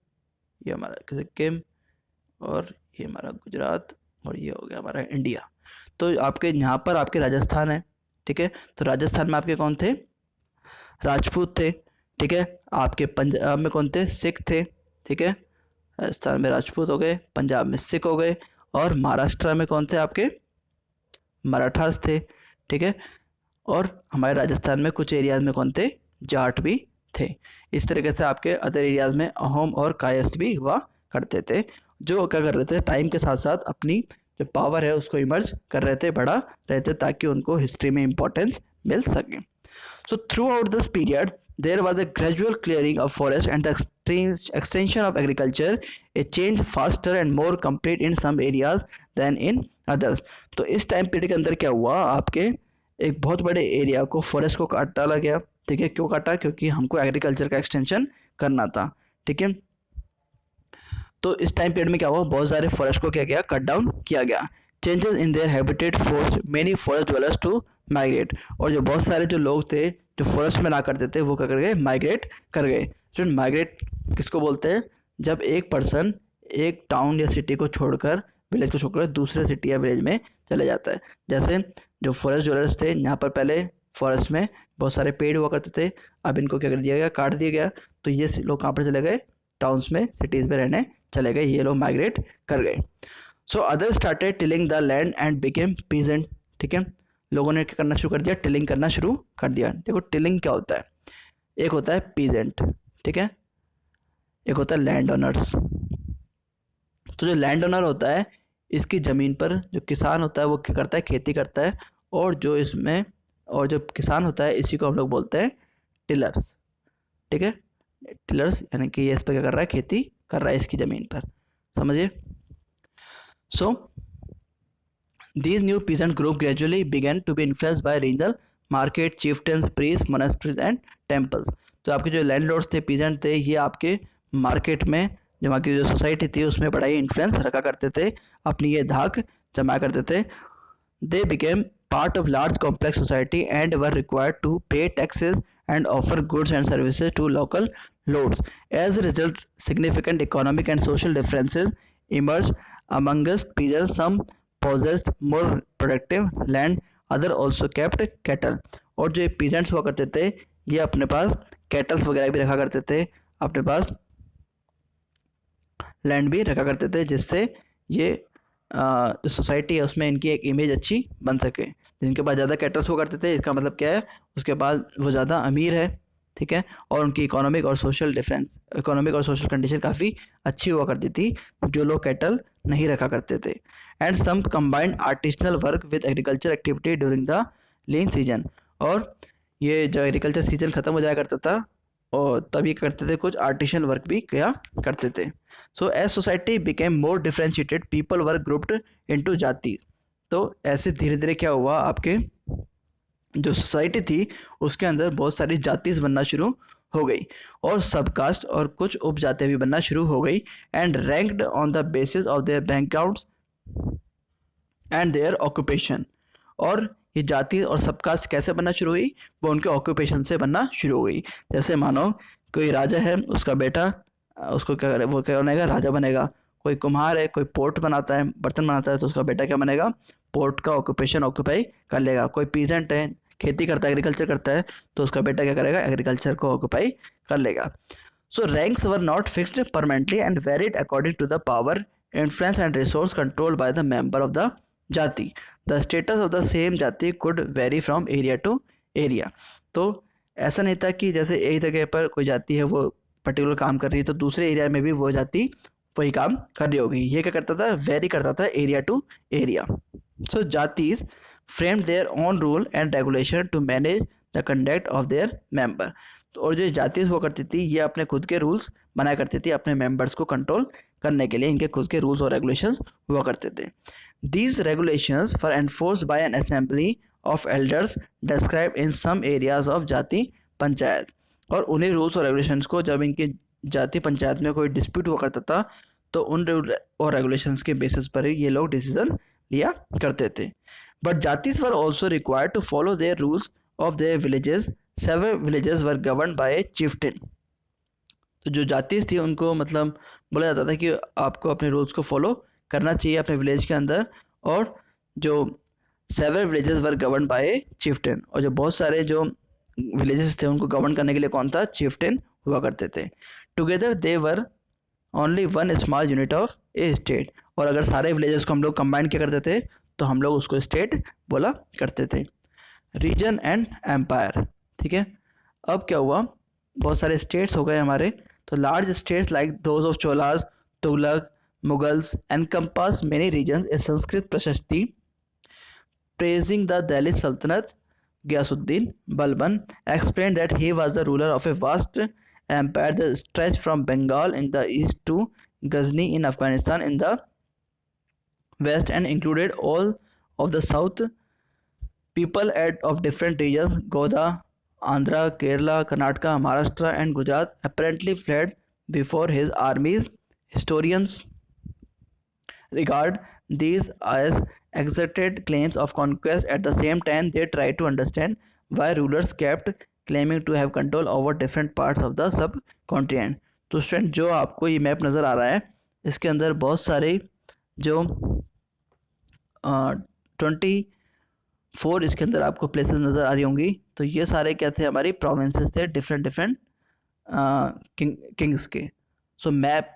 S1: ये हमारा सिक्किम, और ये हमारा गुजरात, और ये हो गया हमारा इंडिया। तो आपके यहाँ पर आपके राजस्थान है, ठीक है। तो राजस्थान में आपके कौन थे, राजपूत थे, ठीक है। आपके पंजाब में कौन थे, सिख थे, ठीक है। राजस्थान में राजपूत हो गए, पंजाब में सिख हो गए, और महाराष्ट्र में कौन थे आपके, मराठास थे, ठीक है। और हमारे राजस्थान में कुछ एरियाज में कौन थे, जाट भी थे। इस तरीके से आपके अदर एरियाज में अहोम और कायस्थ भी हुआ करते थे, जो क्या कर रहे थे, टाइम के साथ साथ अपनी जो पावर है उसको इमर्ज कर रहे थे, बढ़ा रहे थे, ताकि उनको हिस्ट्री में इंपॉर्टेंस मिल सके। So throughout this period, there was a gradual clearing of forest and the extension of agriculture, a change faster and more complete in some areas than in others। तो इस टाइम पीरियड के अंदर क्या हुआ, आपके एक बहुत बड़े एरिया को, फॉरेस्ट को काट डाला गया, ठीक है। क्यों काटा, क्योंकि हमको एग्रीकल्चर का एक्सटेंशन करना था, ठीक है। तो इस टाइम पीरियड में क्या हुआ, बहुत सारे फॉरेस्ट को क्या गया, कट डाउन किया गया। Changes in their habitat force many forest dwellers to migrate. और जो बहुत सारे जो लोग थे जो फॉरेस्ट में ना करते थे वो क्या कर गए, माइग्रेट कर गए। तो माइग्रेट किसको बोलते हैं, जब एक पर्सन एक टाउन या सिटी को छोड़कर, विलेज को छोड़कर दूसरे सिटी या विलेज में चले जाता है। जैसे जो फॉरेस्ट ड्वेलर्स थे, यहाँ पर पहले फॉरेस्ट में बहुत सारे पेड़ हुआ करते थे, अब इनको क्या कर दिया गया, काट दिया गया। तो ये लोग कहाँ पर चले गए, टाउन्स में, सिटीज़ में रहने चले गए, ये लोग माइग्रेट कर गए। So other started tilling the land and became peasant, ठीक है। लोगों ने क्या करना शुरू कर दिया, टिलिंग करना शुरू कर दिया। देखो टिलिंग क्या होता है, एक होता है पीजेंट, ठीक है, एक होता है लैंड ओनर्स। तो जो लैंड ओनर होता है, इसकी ज़मीन पर जो किसान होता है वो क्या करता है, खेती करता है, और जो इसमें और जो किसान होता है इसी को हम लोग बोलते हैं टिलर्स। ठीक है, टिलर्स यानी कि ये इस पर क्या कर रहा है, खेती कर रहा है इसकी ज़मीन पर, समझिए। सो these new peasant group gradually began to be influenced by regional market, chieftains, priests, monasteries and temples। तो आपके जो लैंडलॉर्ड्स थे, पीजेंट थे, ये आपके मार्केट में, जो वहाँ की जो सोसाइटी थी उसमें बड़ा ही इन्फ्लुएंस रखा करते थे, अपनी ये धाक जमा करते थे। They became part of large complex society and were required to pay taxes and offer goods and services to local lords. As a result, significant economic and social differences emerged amongst peasants. Some possessed more productive land, other also kept cattle। और जो peasants हुआ करते थे ये अपने पास kettles वगैरह भी रखा करते थे, अपने पास लैंड भी रखा करते थे, जिससे ये जो सोसाइटी है उसमें इनकी एक इमेज अच्छी बन सके। जिनके पास ज़्यादा कैटल्स हुआ करते थे इसका मतलब क्या है, उसके पास वो ज़्यादा अमीर है, ठीक है, और उनकी इकोनॉमिक और सोशल कंडीशन काफ़ी अच्छी हुआ करती थी जो लोग कैटल नहीं रखा करते थे। And some combined artisanal work with agriculture activity during the lean season. और ये जो एग्रीकल्चर सीजन ख़त्म हो जाया करता था और तभी करते थे, कुछ आर्टिशियन वर्क भी किया करते थे। So as society became more differentiated, people were grouped into jati. तो ऐसे धीरे धीरे क्या हुआ, आपके जो सोसाइटी थी उसके अंदर बहुत सारी जातियाँ बनना शुरू हो गई और सबकास्ट और कुछ उपजातियाँ भी बनना शुरू हो गई। And ranked on the basis of their backgrounds and their occupation. और ये जाति और सबकास्ट कैसे बनना शुरू हुई, वो उनके ऑक्यूपेशन से बनना शुरू हो गई। जैसे मानो कोई राजा है, उसका बेटा उसको क्या करे, वो क्या बनेगा, राजा बनेगा। कोई कुम्हार है, कोई पोर्ट बनाता है, बर्तन बनाता है, तो उसका बेटा क्या बनेगा, पोर्ट का ऑक्यूपेशन ऑक्यूपाई कर लेगा। कोई पीजेंट है, खेती करता है, एग्रीकल्चर करता है, तो उसका बेटा क्या करेगा, एग्रीकल्चर को ऑक्यूपाई कर लेगा। So ranks were not fixed permanently and varied according to the power, influence and resource controlled by the member of the jati। The status of the same jati could vary from area to area। तो ऐसा नहीं था कि जैसे एक जगह पर कोई जाति है वो पर्टिकुलर काम कर रही है तो दूसरे एरिया में भी वो जाति वही काम कर रही होगी। ये क्या करता था, वेरी करता था area to area. So jatis framed their own rule and regulation to manage the conduct of their member. तो और जो जाति हुआ करती थी ये अपने खुद के रूल्स बनाया करती थी अपने मेंबर्स को कंट्रोल करने के लिए, इनके खुद के रूल्स और रेगुलेशंस हुआ करते थे। These regulations were enforced by an assembly of elders described in some areas of जाति पंचायत। और उन्हीं रूल्स और रेगुलेशंस को जब इनकी जाति पंचायत में कोई डिस्प्यूट हुआ करता था तो उन रूल और रेगुलेशंस के बेसिस पर ही ये लोग डिसीजन लिया करते थे। But jatis were also required to follow their rules of their villages. Seven villages were govern by a chieftain. तो जो जातिस थी उनको मतलब बोला जाता था कि आपको अपने रूल्स को फॉलो करना चाहिए अपने विलेज के अंदर। और जो seven villages were govern by chieftain, और जो बहुत सारे जो विलेजेस थे उनको गवर्न करने के लिए कौन था, चिफ्टेन हुआ करते थे। Together they were only one small unit of A state. और अगर सारे विलेजेस को हम लोग कंबाइन किया करते थे तो हम लोग उसको स्टेट बोला करते थे। रीजन एंड एम्पायर, ठीक है। अब क्या हुआ, बहुत सारे स्टेट्स हो गए हमारे। तो large states like those of Cholas, Tughlaq, Mughals encompass many regions। A Sanskrit Prashasti praising the Delhi Sultanate, Ghiyasuddin Balban, explained that he was the ruler of a vast empire that stretched from Bengal in the east to Ghazni in Afghanistan in the west and included all of the south। People of different regions, Goda, Andhra, Kerala, Karnataka, Maharashtra and Gujarat apparently fled before his armies। Historians regard these as exaggerated claims of conquest। At the same time they try to understand why rulers kept claiming to have control over different parts of the subcontinent। तो student जो आपको ये map नज़र आ रहा है इसके अंदर बहुत सारे जो 24 इसके अंदर आपको प्लेसेस नज़र आ रही होंगी। तो ये सारे क्या थे, हमारी प्रोविंसेस थे डिफरेंट किंग्स के। So map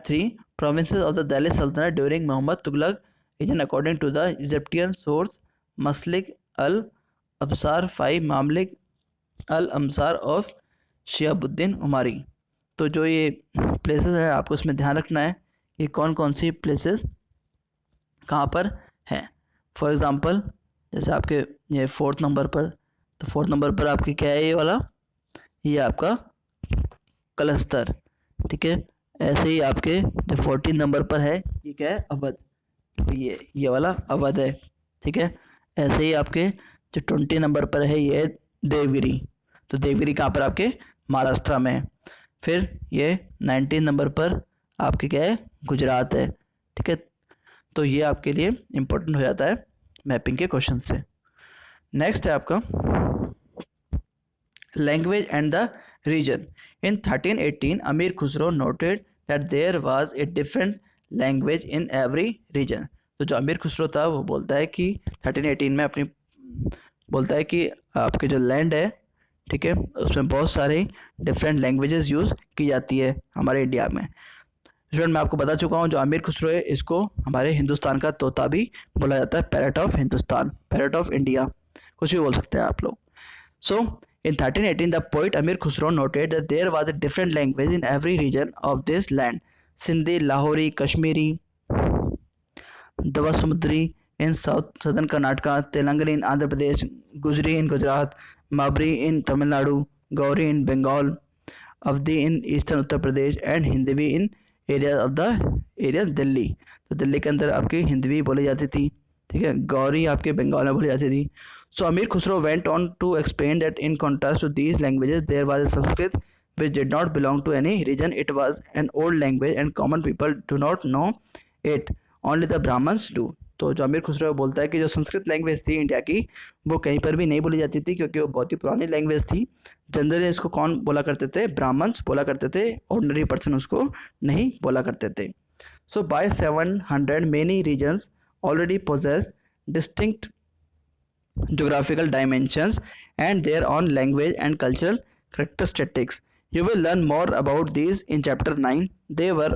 S1: 3 provinces of the Delhi Sultanate during Muhammad Tughlaq region according to the Egyptian source Maslik al-Absar 5 Mamlik al-Amsar of Shihabuddin Umari। तो जो ये प्लेसेस है आपको इसमें ध्यान रखना है ये कौन कौन सी प्लेसेस कहाँ पर हैं। फॉर एग्ज़ाम्पल जैसे आपके ये 4th नंबर पर तो 4th नंबर पर आपकी क्या है ये वाला, ये आपका कलस्तर, ठीक है। ऐसे ही आपके जो 14 नंबर पर है ये क्या है, अवध, तो ये वाला अवध है, ठीक है। ऐसे ही आपके जो 20 नंबर पर है ये है देवगिरी, तो देवगिरी कहाँ पर आपके, महाराष्ट्र में है। फिर ये 19 नंबर पर आपके क्या है, गुजरात है, ठीक है। तो ये आपके लिए इम्पोर्टेंट हो जाता है मैपिंग के क्वेश्चन से। नेक्स्ट है आपका language and the region. In 1318 Amir Khusro noted that there was a different language in every region. तो जो अमीर खुसरो था वो बोलता है कि 1318 में अपनी बोलता है कि आपके जो लैंड है, ठीक है, उसमें बहुत सारे डिफरेंट लैंग्वेजेस यूज़ की जाती है हमारे इंडिया में। स्टूडेंट मैं आपको बता चुका हूँ जो अमीर खुसरो है इसको हमारे हिंदुस्तान का तोता भी बोला जाता है, parrot of Hindustan, parrot of India, कुछ भी बोल सकते हैं आप लोग। So, in 1318, the poet Amir Khusro noted that there was a different language in every region of this land. Sindhi, Lahori, Kashmiri, Dawasmudri in southern Karnataka, Telangana in Andhra Pradesh, Gujri in Gujarat, Mabri in Tamil Nadu, Gauri in Bengal, Avdi in eastern Uttar Pradesh and Hindvi in areas of the area Delhi. तो दिल्ली के अंदर आपकी हिंदवी बोली जाती थी, ठीक है, गौरी आपके बंगाल में बोली जाती थी। So Amir Khusro went on to explain that in contrast to these languages, there was a Sanskrit which did not belong to any region. It was an old language and common people do not know it. Only the Brahmins do. तो जो अमीर खुसरो बोलता है कि जो Sanskrit language थी India की वो कहीं पर भी नहीं बोली जाती थी क्योंकि वो बहुत ही पुरानी लैंग्वेज थी। जनरली इसको कौन बोला करते थे, ब्राह्मण्स बोला करते थे, ऑर्डिनरी पर्सन उसको नहीं बोला करते थे। So by 700 many reasons already possess distinct geographical dimensions and their own language and cultural characteristics. You will learn more about these in chapter 9. They were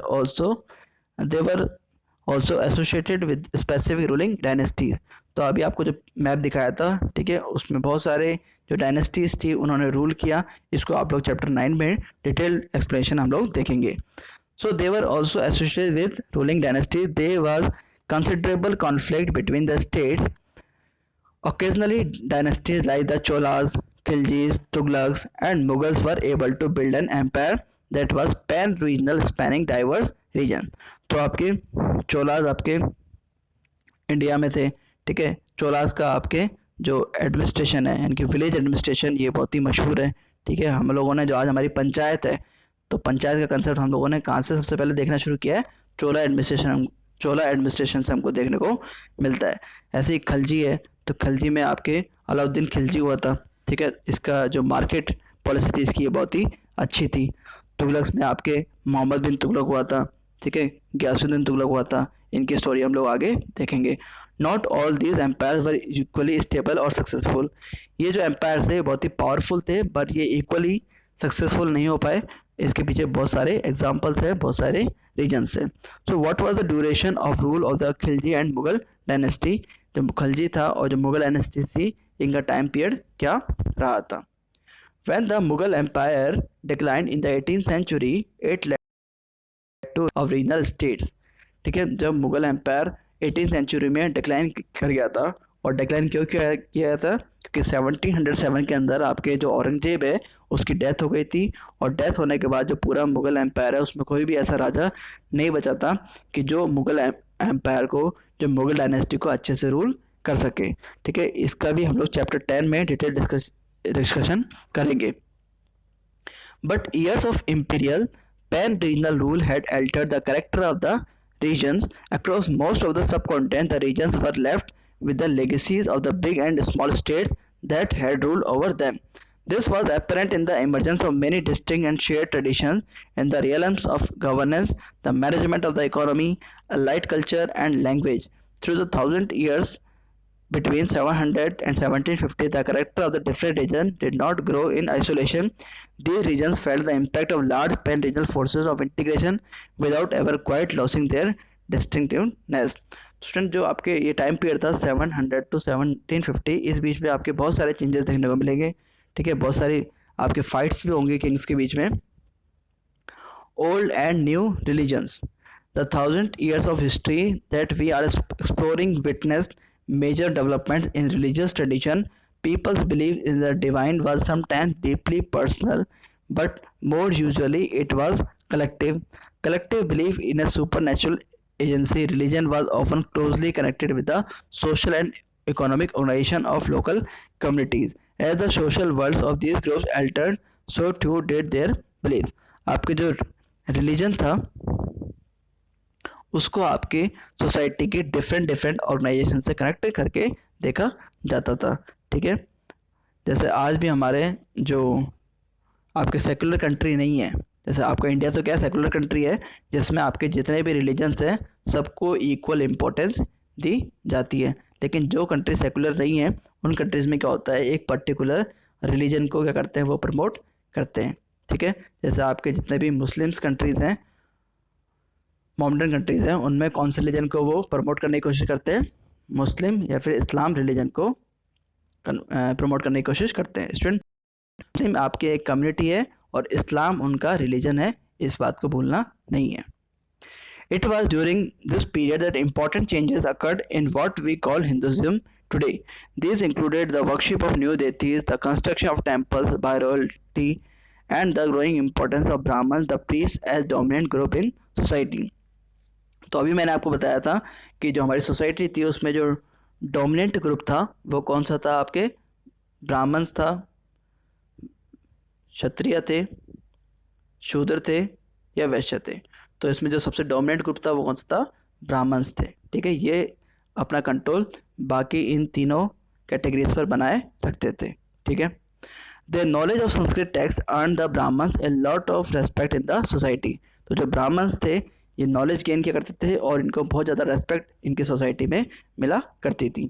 S1: also associated with specific ruling dynasties. तो अभी आपको जो map दिखाया था, ठीक है, उसमें बहुत सारे जो डायनेस्टीज थी उन्होंने रूल किया। इसको आप लोग चैप्टर 9 में डिटेल एक्सप्लेनेशन हम लोग देखेंगे। So they were also associated with ruling dynasties. There was considerable conflict between the states. Occasionally, dynasties like the Cholas, Khiljis, Tughlaqs, and Mughals were able to build an empire that was pan-regional, spanning diverse region. तो आपके चोलास आपके India में थे, ठीक है। चोलास का आपके जो एडमिनिस्ट्रेशन है यानी कि विलेज एडमिनिस्ट्रेशन ये बहुत ही मशहूर है, ठीक है। हम लोगों ने जो आज हमारी पंचायत है तो पंचायत का कंसेप्ट हम लोगों ने कहाँ से सबसे पहले देखना शुरू किया है, चोला एडमिनिस्ट्रेशन से हमको देखने को मिलता है। ऐसे ही खलजी है तो खलजी में आपके अलाउद्दीन खिलजी हुआ था, ठीक है। इसका जो मार्केट पॉलिसी थी इसकी ये बहुत ही अच्छी थी। तुगलक में आपके मोहम्मद बिन तुगलक हुआ था, ठीक है, गयासुद्दीन तुगलक हुआ था। इनकी स्टोरी हम लोग आगे देखेंगे। Not all these empires were equally stable और सक्सेसफुल। ये जो एम्पायर्स थे बहुत ही पावरफुल थे बट ये इक्वली सक्सेसफुल नहीं हो पाए। इसके पीछे बहुत सारे एग्जाम्पल्स हैं, बहुत सारे रीजन्स हैं। So what was the duration of rule of the Khilji and Mughal dynasty. जो खिलजी था और जो मुगल डायनेस्टी थी इनका टाइम पीरियड क्या रहा था। When the Mughal Empire declined in the 18th century, it led to of regional states, ठीक है। जब मुगल एम्पायर 18th सेंचुरी में डिक्लाइन कर गया था, और डिक्लाइन क्यों किया था क्योंकि 1707 के अंदर आपके जो औरंगजेब है उसकी डेथ हो गई थी, और डेथ होने के बाद जो पूरा मुगल एम्पायर है उसमें कोई भी ऐसा राजा नहीं बचा था कि जो मुगल एम्पायर को, जो मुगल डायनेस्टी को अच्छे से रूल कर सके, ठीक है। इसका भी हम लोग चैप्टर 10 में डिटेल डिस्कशन करेंगे। But years of imperial pan-regional rule had altered the character of the regions. Across most of the subcontinent, the regions were left with the legacies of the big and small states that had ruled over them. This was apparent in the emergence of many distinct and shared traditions in the realms of governance, the management of the economy, allied culture, and language. Through the thousand years between 700 and 1750, the character of the different regions did not grow in isolation. These regions felt the impact of large pan-regional forces of integration without ever quite losing their distinctiveness. Student जो आपके ये time period था 700 to 1750, इस बीच में आपके बहुत सारे changes देखने को मिलेंगे, ठीक है। बहुत सारी आपके फाइट्स भी होंगे किंग्स के बीच में। Old and new religions. The 1000 years of history that we are exploring witnessed major developments in religious tradition, people's belief in the divine was sometimes deeply personal, but more usually it was collective. Collective belief in a supernatural agency. Religion was often closely connected with the social and economic organization of local communities. As the social worlds of these groups altered, so too did their beliefs. आपके जो religion था उसको आपके society के different different organisation से connect करके देखा जाता था, ठीक है। जैसे आज भी हमारे जो आपके सेकुलर कंट्री नहीं है, जैसे आपका इंडिया तो क्या सेकुलर कंट्री है जिसमें आपके जितने भी रिलीजन्स हैं सबको इक्वल इम्पोर्टेंस दी जाती है, लेकिन जो कंट्री सेकुलर नहीं है उन कंट्रीज़ में क्या होता है, एक पर्टिकुलर रिलीजन को क्या करते हैं, वो प्रमोट करते हैं, ठीक है। जैसे आपके जितने भी मुस्लिम्स कंट्रीज़ हैं, मॉडर्न कंट्रीज़ हैं, उनमें कौन से रिलीजन को वो प्रमोट करने की कोशिश करते हैं, मुस्लिम या फिर इस्लाम रिलीजन को प्रमोट करने की कोशिश करते हैं। स्टूडेंट, मुस्लिम आपकी एक कम्युनिटी है और इस्लाम उनका रिलीजन है, इस बात को भूलना नहीं है। It was during this period that important changes occurred in what we call Hinduism today. These included the worship of new deities, the construction of temples by royalty, and the growing importance of Brahmins, the priests, as dominant group in society. तो अभी मैंने आपको बताया था कि जो हमारी society थी उसमें जो डोमिनेंट ग्रुप था वो कौन सा था, आपके ब्राह्मण्स था, क्षत्रिय थे, शूद्र थे या वैश्य थे। तो इसमें जो सबसे डोमिनेंट ग्रुप था वो कौन सा था, ब्राह्मण्स थे, ठीक है। ये अपना कंट्रोल बाकी इन तीनों कैटेगरीज पर बनाए रखते थे, ठीक है। The knowledge of Sanskrit text earn the Brahmans a lot of respect in the society. तो जो ब्राह्मण्स थे ये नॉलेज गेन किया करते थे और इनको बहुत ज़्यादा रेस्पेक्ट इनकी सोसाइटी में मिला करती थी।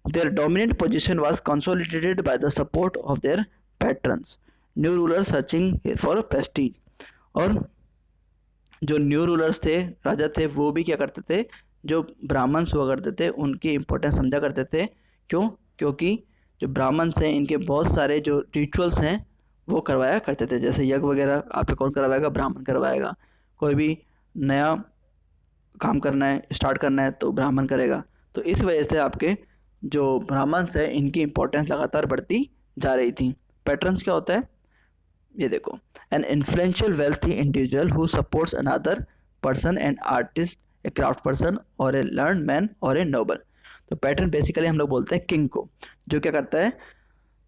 S1: Their dominant position was consolidated by the support of their patrons, new ruler searching for prestige. और जो न्यू रूलर्स थे, राजा थे, वो भी क्या करते थे, जो ब्राह्मण्स हुआ करते थे उनकी इम्पोर्टेंस समझा करते थे। क्यों? क्योंकि जो ब्राह्मण्स हैं इनके बहुत सारे जो रिचुअल्स हैं वो करवाया करते थे। जैसे यज्ञ वगैरह आपको कौन करवाएगा, ब्राह्मण करवाएगा। कोई भी नया काम करना है, स्टार्ट करना है तो ब्राह्मण करेगा। तो इस वजह से आपके जो ब्राह्मण्स हैं इनकी इम्पोर्टेंस लगातार बढ़ती जा रही थी। पैटर्न्स क्या होता है, ये देखो, an influential wealthy individual who supports another person, an artist, a craft person और ए लर्न मैन और ए नोबल। तो पैटर्न बेसिकली हम लोग बोलते हैं किंग को, जो क्या करता है,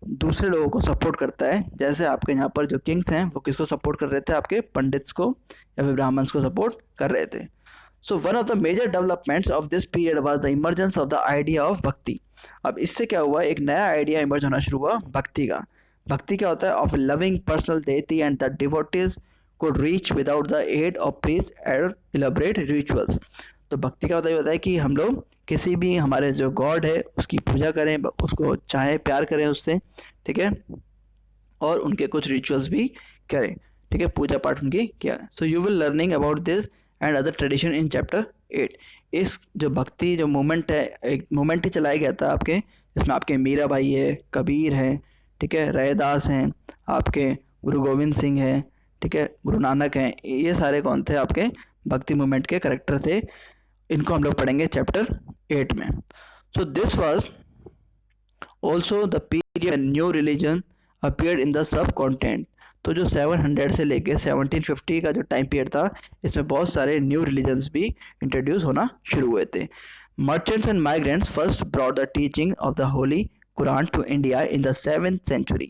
S1: दूसरे लोगों को सपोर्ट करता है। जैसे आपके यहाँ पर जो किंग्स हैं वो किसको सपोर्ट कर रहे थे, आपके पंडित्स को या फिर ब्राह्मण्स को सपोर्ट कर रहे थे। So one of the major developments of this period was the emergence of the idea of bhakti. अब इससे क्या हुआ, एक नया आइडिया इमर्ज होना शुरू हुआ भक्ति का। भक्ति क्या होता है, of loving personal deity and the devotees could reach without the aid of priests and elaborate rituals। तो भक्ति का होता है कि हम लोग किसी भी हमारे जो गॉड है उसकी पूजा करें, उसको चाहे प्यार करें उससे, ठीक है, और उनके कुछ रिचुअल्स भी करें, ठीक है, पूजा पाठ उनकी किया। So you will learning about this and other tradition in chapter 8। इस जो भक्ति जो मूवमेंट है, एक मूवमेंट ही चलाया गया था आपके, जिसमें आपके मीरा भाई है, कबीर है, ठीक है, रैदास हैं, आपके गुरु गोविंद सिंह है, ठीक है, गुरु नानक हैं। ये सारे कौन थे, आपके भक्ति मूवमेंट के करेक्टर थे। इनको हम लोग पढ़ेंगे चैप्टर 8 में। So this was also the period new religion appeared in the sub continent. तो जो 700 से लेके 1750 का जो टाइम पीरियड था, इसमें बहुत सारे न्यू रिलीजन्स भी इंट्रोड्यूस होना शुरू हुए थे। Merchants and migrants first brought the teaching of the holy Quran to India in the 7th century।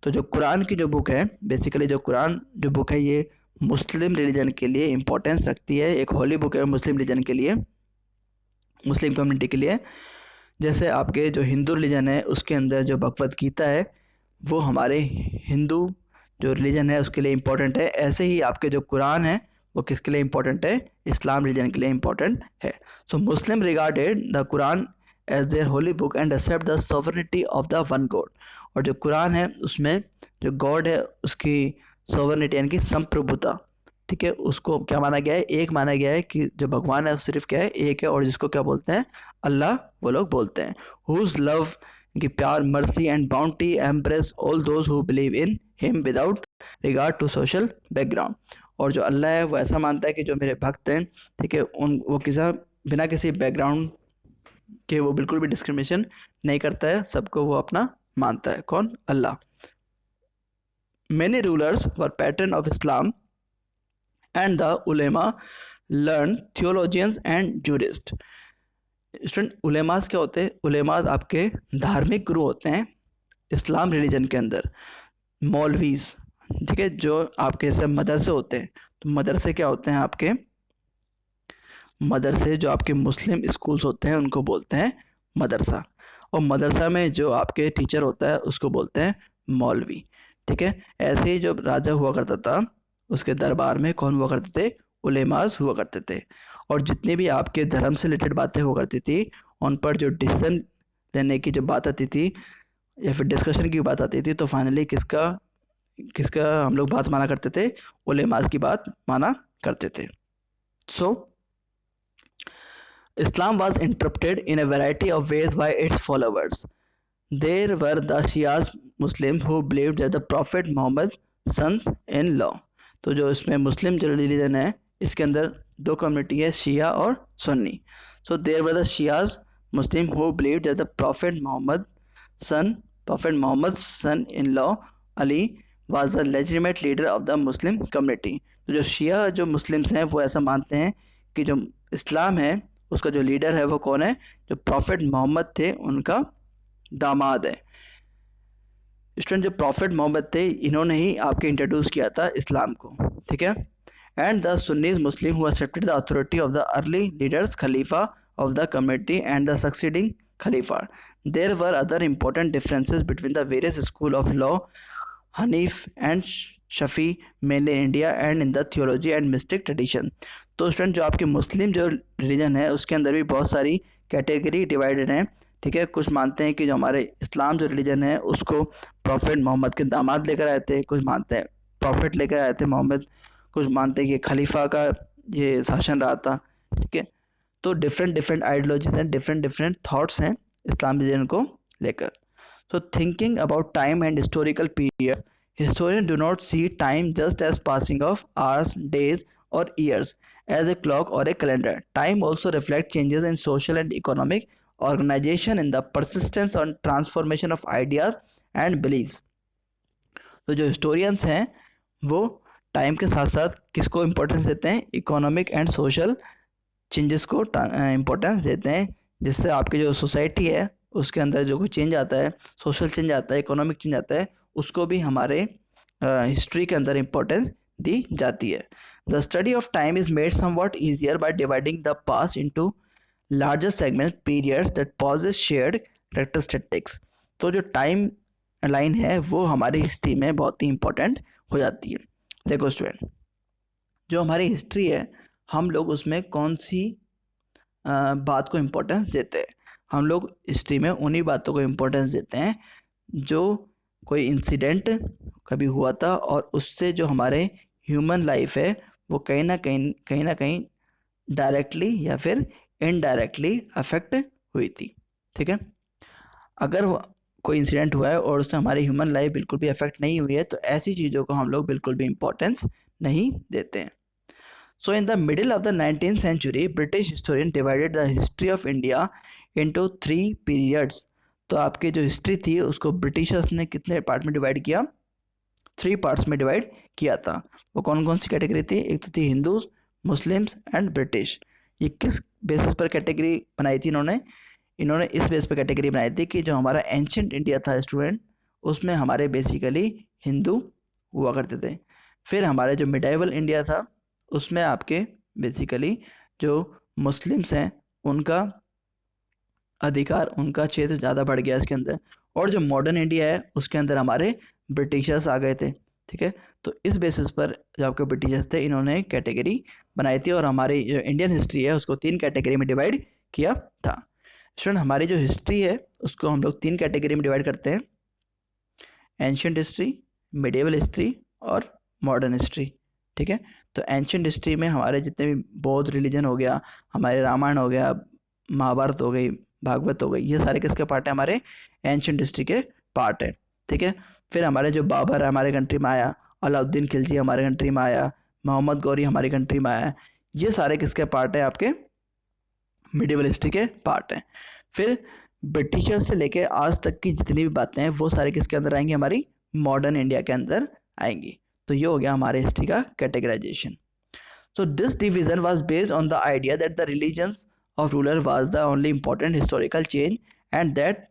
S1: तो जो कुरान की जो बुक है, बेसिकली जो कुरान जो बुक है ये मुस्लिम रिलीजन के लिए इम्पोर्टेंस रखती है। एक होली बुक है मुस्लिम रिलीजन के लिए, मुस्लिम कम्युनिटी के लिए। जैसे आपके जो हिंदू रिलीजन है उसके अंदर जो भगवत गीता है वो हमारे हिंदू जो रिलीजन है उसके लिए इम्पोर्टेंट है। ऐसे ही आपके जो कुरान है वो किसके लिए इम्पोर्टेंट है, इस्लाम रिलीजन के लिए इम्पोर्टेंट है। So Muslim regarded the Quran as their holy book and accept the sovereignty of the one God. और जो कुरान है उसमें जो गॉड है उसकी सॉवरेनिटी यानी कि संप्रभुता, ठीक है, उसको क्या माना गया है, एक माना गया है कि जो भगवान है वो सिर्फ क्या है, एक है, और जिसको क्या बोलते हैं, अल्लाह वो लोग बोलते हैं। हुज लव कि प्यार, mercy and bounty embrace all those who believe in him without regard to social background. और जो अल्लाह है वो ऐसा मानता है कि जो मेरे भक्त हैं, ठीक है, उन वो बिना किसी बैकग्राउंड कि वो बिल्कुल भी डिस्क्रिमिनेशन नहीं करता है, सबको वो अपना मानता है। कौन? अल्लाह। Many rulers were patron of Islam and the ulema learned theologians and jurists. Student, उलेमास क्या होते हैं? उलेमास आपके धार्मिक गुरु होते हैं इस्लाम रिलीजन के अंदर। मौलवीज, ठीक है, जो आपके जैसे मदरसे होते हैं। तो मदरसे क्या होते हैं आपके? मदरसे जो आपके मुस्लिम स्कूल्स होते हैं उनको बोलते हैं मदरसा, और मदरसा में जो आपके टीचर होता है उसको बोलते हैं मौलवी। ठीक है, ऐसे ही जब राजा हुआ करता था उसके दरबार में कौन हुआ करते थे? उलेमास हुआ करते थे। और जितनी भी आपके धर्म से रिलेटेड बातें हुआ करती थी उन पर जो डिसीजन लेने की जो बात आती थी या फिर डिस्कशन की बात आती थी, तो फाइनली किसका किसका हम लोग बात माना करते थे? उलेमास की बात माना करते थे। सो Islam was interpreted in a variety of ways by its followers. There were the Shias Muslims who believed that the Prophet Muhammad son-in-law. तो जो इसमें मुस्लिम जो रिलीजन है इसके अंदर दो कम्युनिटी है, शिया और Sunni. So there were the Shias Muslim who believed that the Prophet Muhammad's son-in-law Ali was the legitimate leader of the Muslim community. तो जो शिया जो मुस्लिम्स हैं वो ऐसा मानते हैं कि जो इस्लाम है उसका जो लीडर है वो कौन है? जो प्रॉफिट मोहम्मद थे उनका दामाद है। स्टूडेंट, जो प्रॉफिट मोहम्मद थे इन्होंने ही आपके इंट्रोड्यूस किया था इस्लाम को। ठीक है, and the Sunnis Muslim who accepted the authority of the early leaders खलीफा of the community and the succeeding खलीफा। There were other important differences between the various school of law, Hanif and Shafi, mainly in India and in the theology and mystic tradition. तो student, जो आपके मुस्लिम जो religion है उसके अंदर भी बहुत सारी कैटेगरी डिवाइडेड हैं। ठीक है, कुछ मानते हैं कि जो हमारे इस्लाम जो रिलीजन है उसको प्रॉफिट मोहम्मद के दामाद लेकर आए थे, कुछ मानते हैं प्रॉफिट लेकर आए थे मोहम्मद, कुछ मानते हैं कि खलीफा का ये शासन रहा था। ठीक है, तो डिफरेंट आइडियोलॉजीज हैं, डिफरेंट थॉट्स हैं इस्लाम रिलीजन को लेकर। सो thinking about time and historical period, historians do not see time just as passing of hours, days or years as a clock or a calendar. Time also reflects changes in social and economic organization in the persistence and transformation of ideas and beliefs. तो जो historians हैं वो time के साथ साथ किसको importance देते हैं? इकोनॉमिक एंड सोशल चेंजेस को इम्पोर्टेंस देते हैं, जिससे आपकी जो सोसाइटी है उसके अंदर जो कोई चेंज आता है, सोशल चेंज आता है, इकोनॉमिक चेंज आता है, उसको भी हमारे हिस्ट्री के अंदर इम्पोर्टेंस दी जाती है। The study of time is made somewhat easier by dividing the past into larger segment periods that possess shared characteristics. तो जो टाइम लाइन है वो हमारी हिस्ट्री में बहुत ही इम्पोर्टेंट हो जाती है। देखो स्टूडेंट, जो हमारी हिस्ट्री है हम लोग उसमें कौन सी बात को इम्पोर्टेंस देते हैं? हम लोग हिस्ट्री में उन्हीं बातों को इम्पोर्टेंस देते हैं जो कोई इंसिडेंट कभी हुआ था और उससे जो हमारे ह्यूमन लाइफ है वो कहीं ना कहीं डायरेक्टली या फिर इनडायरेक्टली अफेक्ट हुई थी। ठीक है, अगर कोई इंसिडेंट हुआ है और उससे हमारी ह्यूमन लाइफ बिल्कुल भी अफेक्ट नहीं हुई है तो ऐसी चीज़ों को हम लोग बिल्कुल भी इम्पोर्टेंस नहीं देते हैं। So in the middle of the 19th century, British historian divided the history of India into 3 periods. तो आपकी जो हिस्ट्री थी उसको ब्रिटिशर्स ने कितने पार्ट में डिवाइड किया? 3 पार्ट्स में डिवाइड किया था। वो कौन कौन सी कैटेगरी थी? एक तो थी हिंदूज, मुस्लिम्स एंड ब्रिटिश। ये किस बेसिस पर कैटेगरी बनाई थी इन्होंने इस बेस पर कैटेगरी बनाई थी कि जो हमारा एंशियंट इंडिया था स्टूडेंट उसमें हमारे बेसिकली हिंदू हुआ करते थे। फिर हमारे जो मिडाइवल इंडिया था उसमें आपके बेसिकली जो मुस्लिम्स हैं उनका अधिकार, उनका क्षेत्र ज़्यादा बढ़ गया इसके अंदर, और जो मॉडर्न इंडिया है उसके अंदर हमारे ब्रिटिशर्स आ गए थे। ठीक है, तो इस बेसिस पर जो आपके ब्रिटिशर्स थे इन्होंने कैटेगरी बनाई थी और हमारी जो इंडियन हिस्ट्री है उसको 3 कैटेगरी में डिवाइड किया था। स्टूडेंट, हमारी जो हिस्ट्री है उसको हम लोग 3 कैटेगरी में डिवाइड करते हैं, एंशियंट हिस्ट्री, मिडिवल हिस्ट्री और मॉडर्न हिस्ट्री। ठीक है, तो एंशियंट हिस्ट्री में हमारे जितने भी बौद्ध रिलीजन हो गया, हमारे रामायण हो गया, महाभारत हो गई, भागवत हो गई, ये सारे किसके पार्ट है? हमारे एंशियंट हिस्ट्री के पार्ट है। ठीक है, फिर हमारे जो बाबर हमारे कंट्री में आया, अलाउद्दीन खिलजी हमारे कंट्री में आया, मोहम्मद गौरी हमारी कंट्री में आया, ये सारे किसके पार्ट है? आपके मिडिवल हिस्ट्री के पार्ट हैं। फिर ब्रिटिशर से लेके आज तक की जितनी भी बातें हैं वो सारी किसके अंदर आएंगी, हमारी मॉडर्न इंडिया के अंदर आएंगी। तो ये हो गया हमारे हिस्ट्री का categorisation. So this division was based on the idea that the religions of ruler was the only important historical change, and that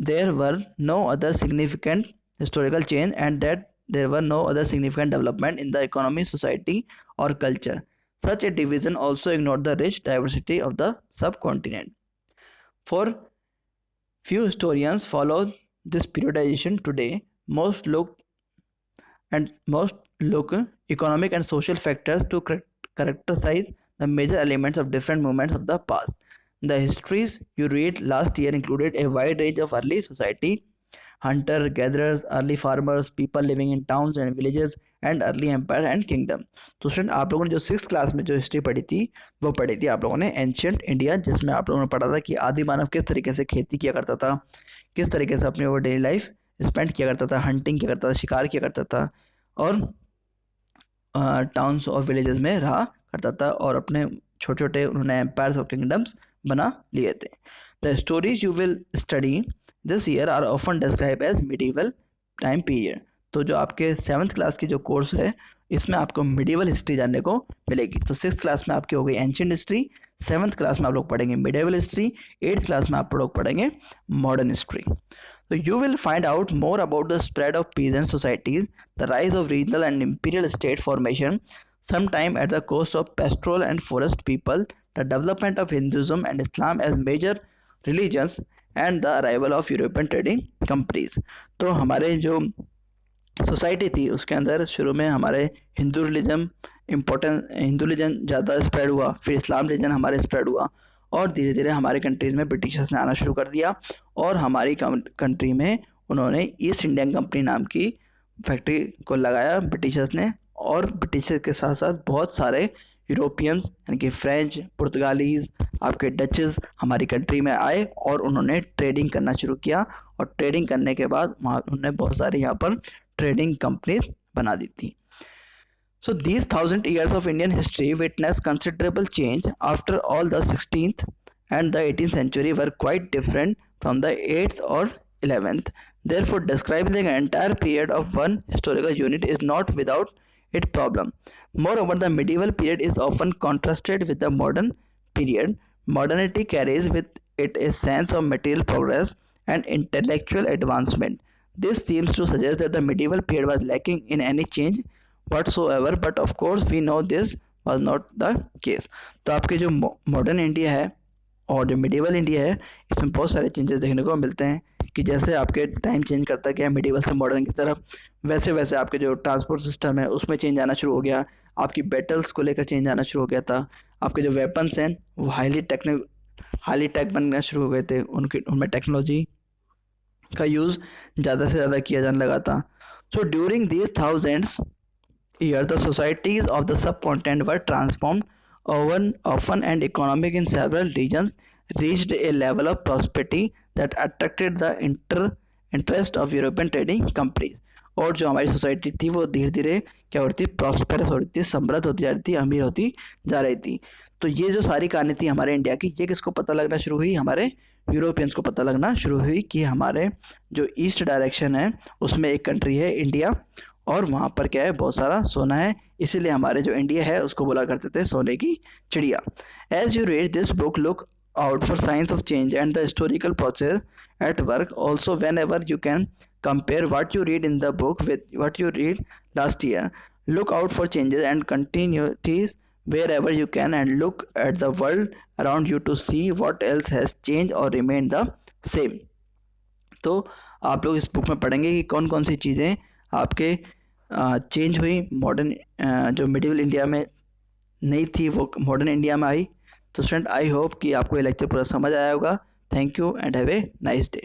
S1: there were no other significant historical change, and that there were no other significant development in the economy, society or culture. Such a division also ignored the rich diversity of the subcontinent. For few historians follow this periodization today. Most look economic and social factors to characterize the major elements of different movements of the past. The histories you read last year included a wide range of early society, hunter gatherers, early farmers, people living in towns and villages, and early empire and kingdom. तो student आप लोगों ने जो 6th class में जो history पढ़ी थी वो पढ़ी थी आप लोगों ने एंशियंट इंडिया, जिसमें आप लोगों ने पढ़ा था कि आदि मानव किस तरीके से खेती किया करता था, किस तरीके से अपनी वो डेली लाइफ स्पेंड किया करता था, हंटिंग किया करता था, शिकार किया करता था, और टाउन्स और विलेजेस में रहा करता था, और अपने छोटे छोटे उन्होंने एम्पायर्स और किंगडम्स बना लिए थे। The stories you will study this year are often describe as medieval time period. तो जो आपके 7th क्लास की जो कोर्स है इसमें आपको मिडीवल हिस्ट्री जानने को मिलेगी। तो 6th क्लास में आपकी हो गई एंशिएंट हिस्ट्री, 7th क्लास में आप लोग पढ़ेंगे मिडीवल हिस्ट्री, 8th क्लास में आप लोग पढ़ेंगे modern history. So you will find out more about the spread of peasant societies, the rise of regional and imperial state formation, sometime at the cost of pastoral and forest people, the development of Hinduism and Islam as major religions, and the arrival of European trading companies. तो हमारे जो society थी उसके अंदर शुरू में हमारे Hindu religion ज़्यादा स्प्रेड हुआ, फिर इस्लाम रिलीजन हमारे स्प्रेड हुआ, और धीरे धीरे हमारे कंट्रीज़ में ब्रिटिशर्स ने आना शुरू कर दिया, और हमारी कंट्री में उन्होंने ईस्ट इंडियन कंपनी नाम की फैक्ट्री को लगाया ब्रिटिशर्स ने, और ब्रिटिशर्स के साथ साथ बहुत सारे यूरोपियंस यानी कि फ्रेंच, पुर्तगालीज, आपके डचेस हमारी कंट्री में आए और उन्होंने ट्रेडिंग करना शुरू किया, और ट्रेडिंग करने के बाद वहाँ उन्होंने बहुत सारे यहाँ पर ट्रेडिंग कंपनीज बना दी थी। So these 1000 years of Indian history witnessed considerable change. After all, the 16th and the 18th century were quite different from the 8th or 11th. Therefore, describing the entire period of one historical unit is not without its problem. Moreover, the medieval period is often contrasted with the modern period. Modernity carries with it a sense of material progress and intellectual advancement. This seems to suggest that the medieval period was lacking in any change whatsoever, but of course we know this was not the case. तो आपके जो modern India है और जो medieval India है इसमें बहुत सारे चेंजेस देखने को मिलते हैं, कि जैसे आपके टाइम चेंज करता गया मिडिवल से मॉडर्न की तरफ, वैसे वैसे आपके जो ट्रांसपोर्ट सिस्टम है उसमें चेंज आना शुरू हो गया, आपकी बैटल्स को लेकर चेंज आना शुरू हो गया था, आपके जो वेपन्स हैं वो हाईली टेक बनना शुरू हो गए थे, उनमें टेक्नोलॉजी का यूज़ ज़्यादा से ज़्यादा किया जाने लगा था। So during these thousands year, the societies of the subcontinent were transformed often and economic in several regions reached a level of prosperity that attracted the interest of European trading companies. और जो हमारी society थी वो धीरे धीरे क्या होती थी, प्रॉस्पेरस हो रही थी, समृद्ध होती जा रही थी, अमीर होती जा रही थी। तो ये जो सारी कहानी थी हमारे इंडिया की, ये किसको पता लगना शुरू हुई, हमारे यूरोपियंस को पता लगना शुरू हुई कि हमारे जो ईस्ट डायरेक्शन है उसमें एक कंट्री है इंडिया, और वहाँ पर क्या है बहुत सारा सोना है, इसीलिए हमारे जो इंडिया है उसको बोला करते थे सोने की चिड़िया। As you read this book look out for signs of change and the historical process at work. Also, whenever you can compare what you read in the book with what you read last year. Look out for changes and continuities wherever you can, and look at the world around you to see what else has changed or remained the same. तो आप लोग इस book में पढ़ेंगे कि कौन कौन सी चीज़ें आपके चेंज हुई, मॉडर्न जो मिडिवल इंडिया में नहीं थी वो मॉडर्न इंडिया में आई। तो स्टूडेंट आई होप कि आपको ये लेक्चर पूरा समझ आया होगा। Thank you and have a nice day.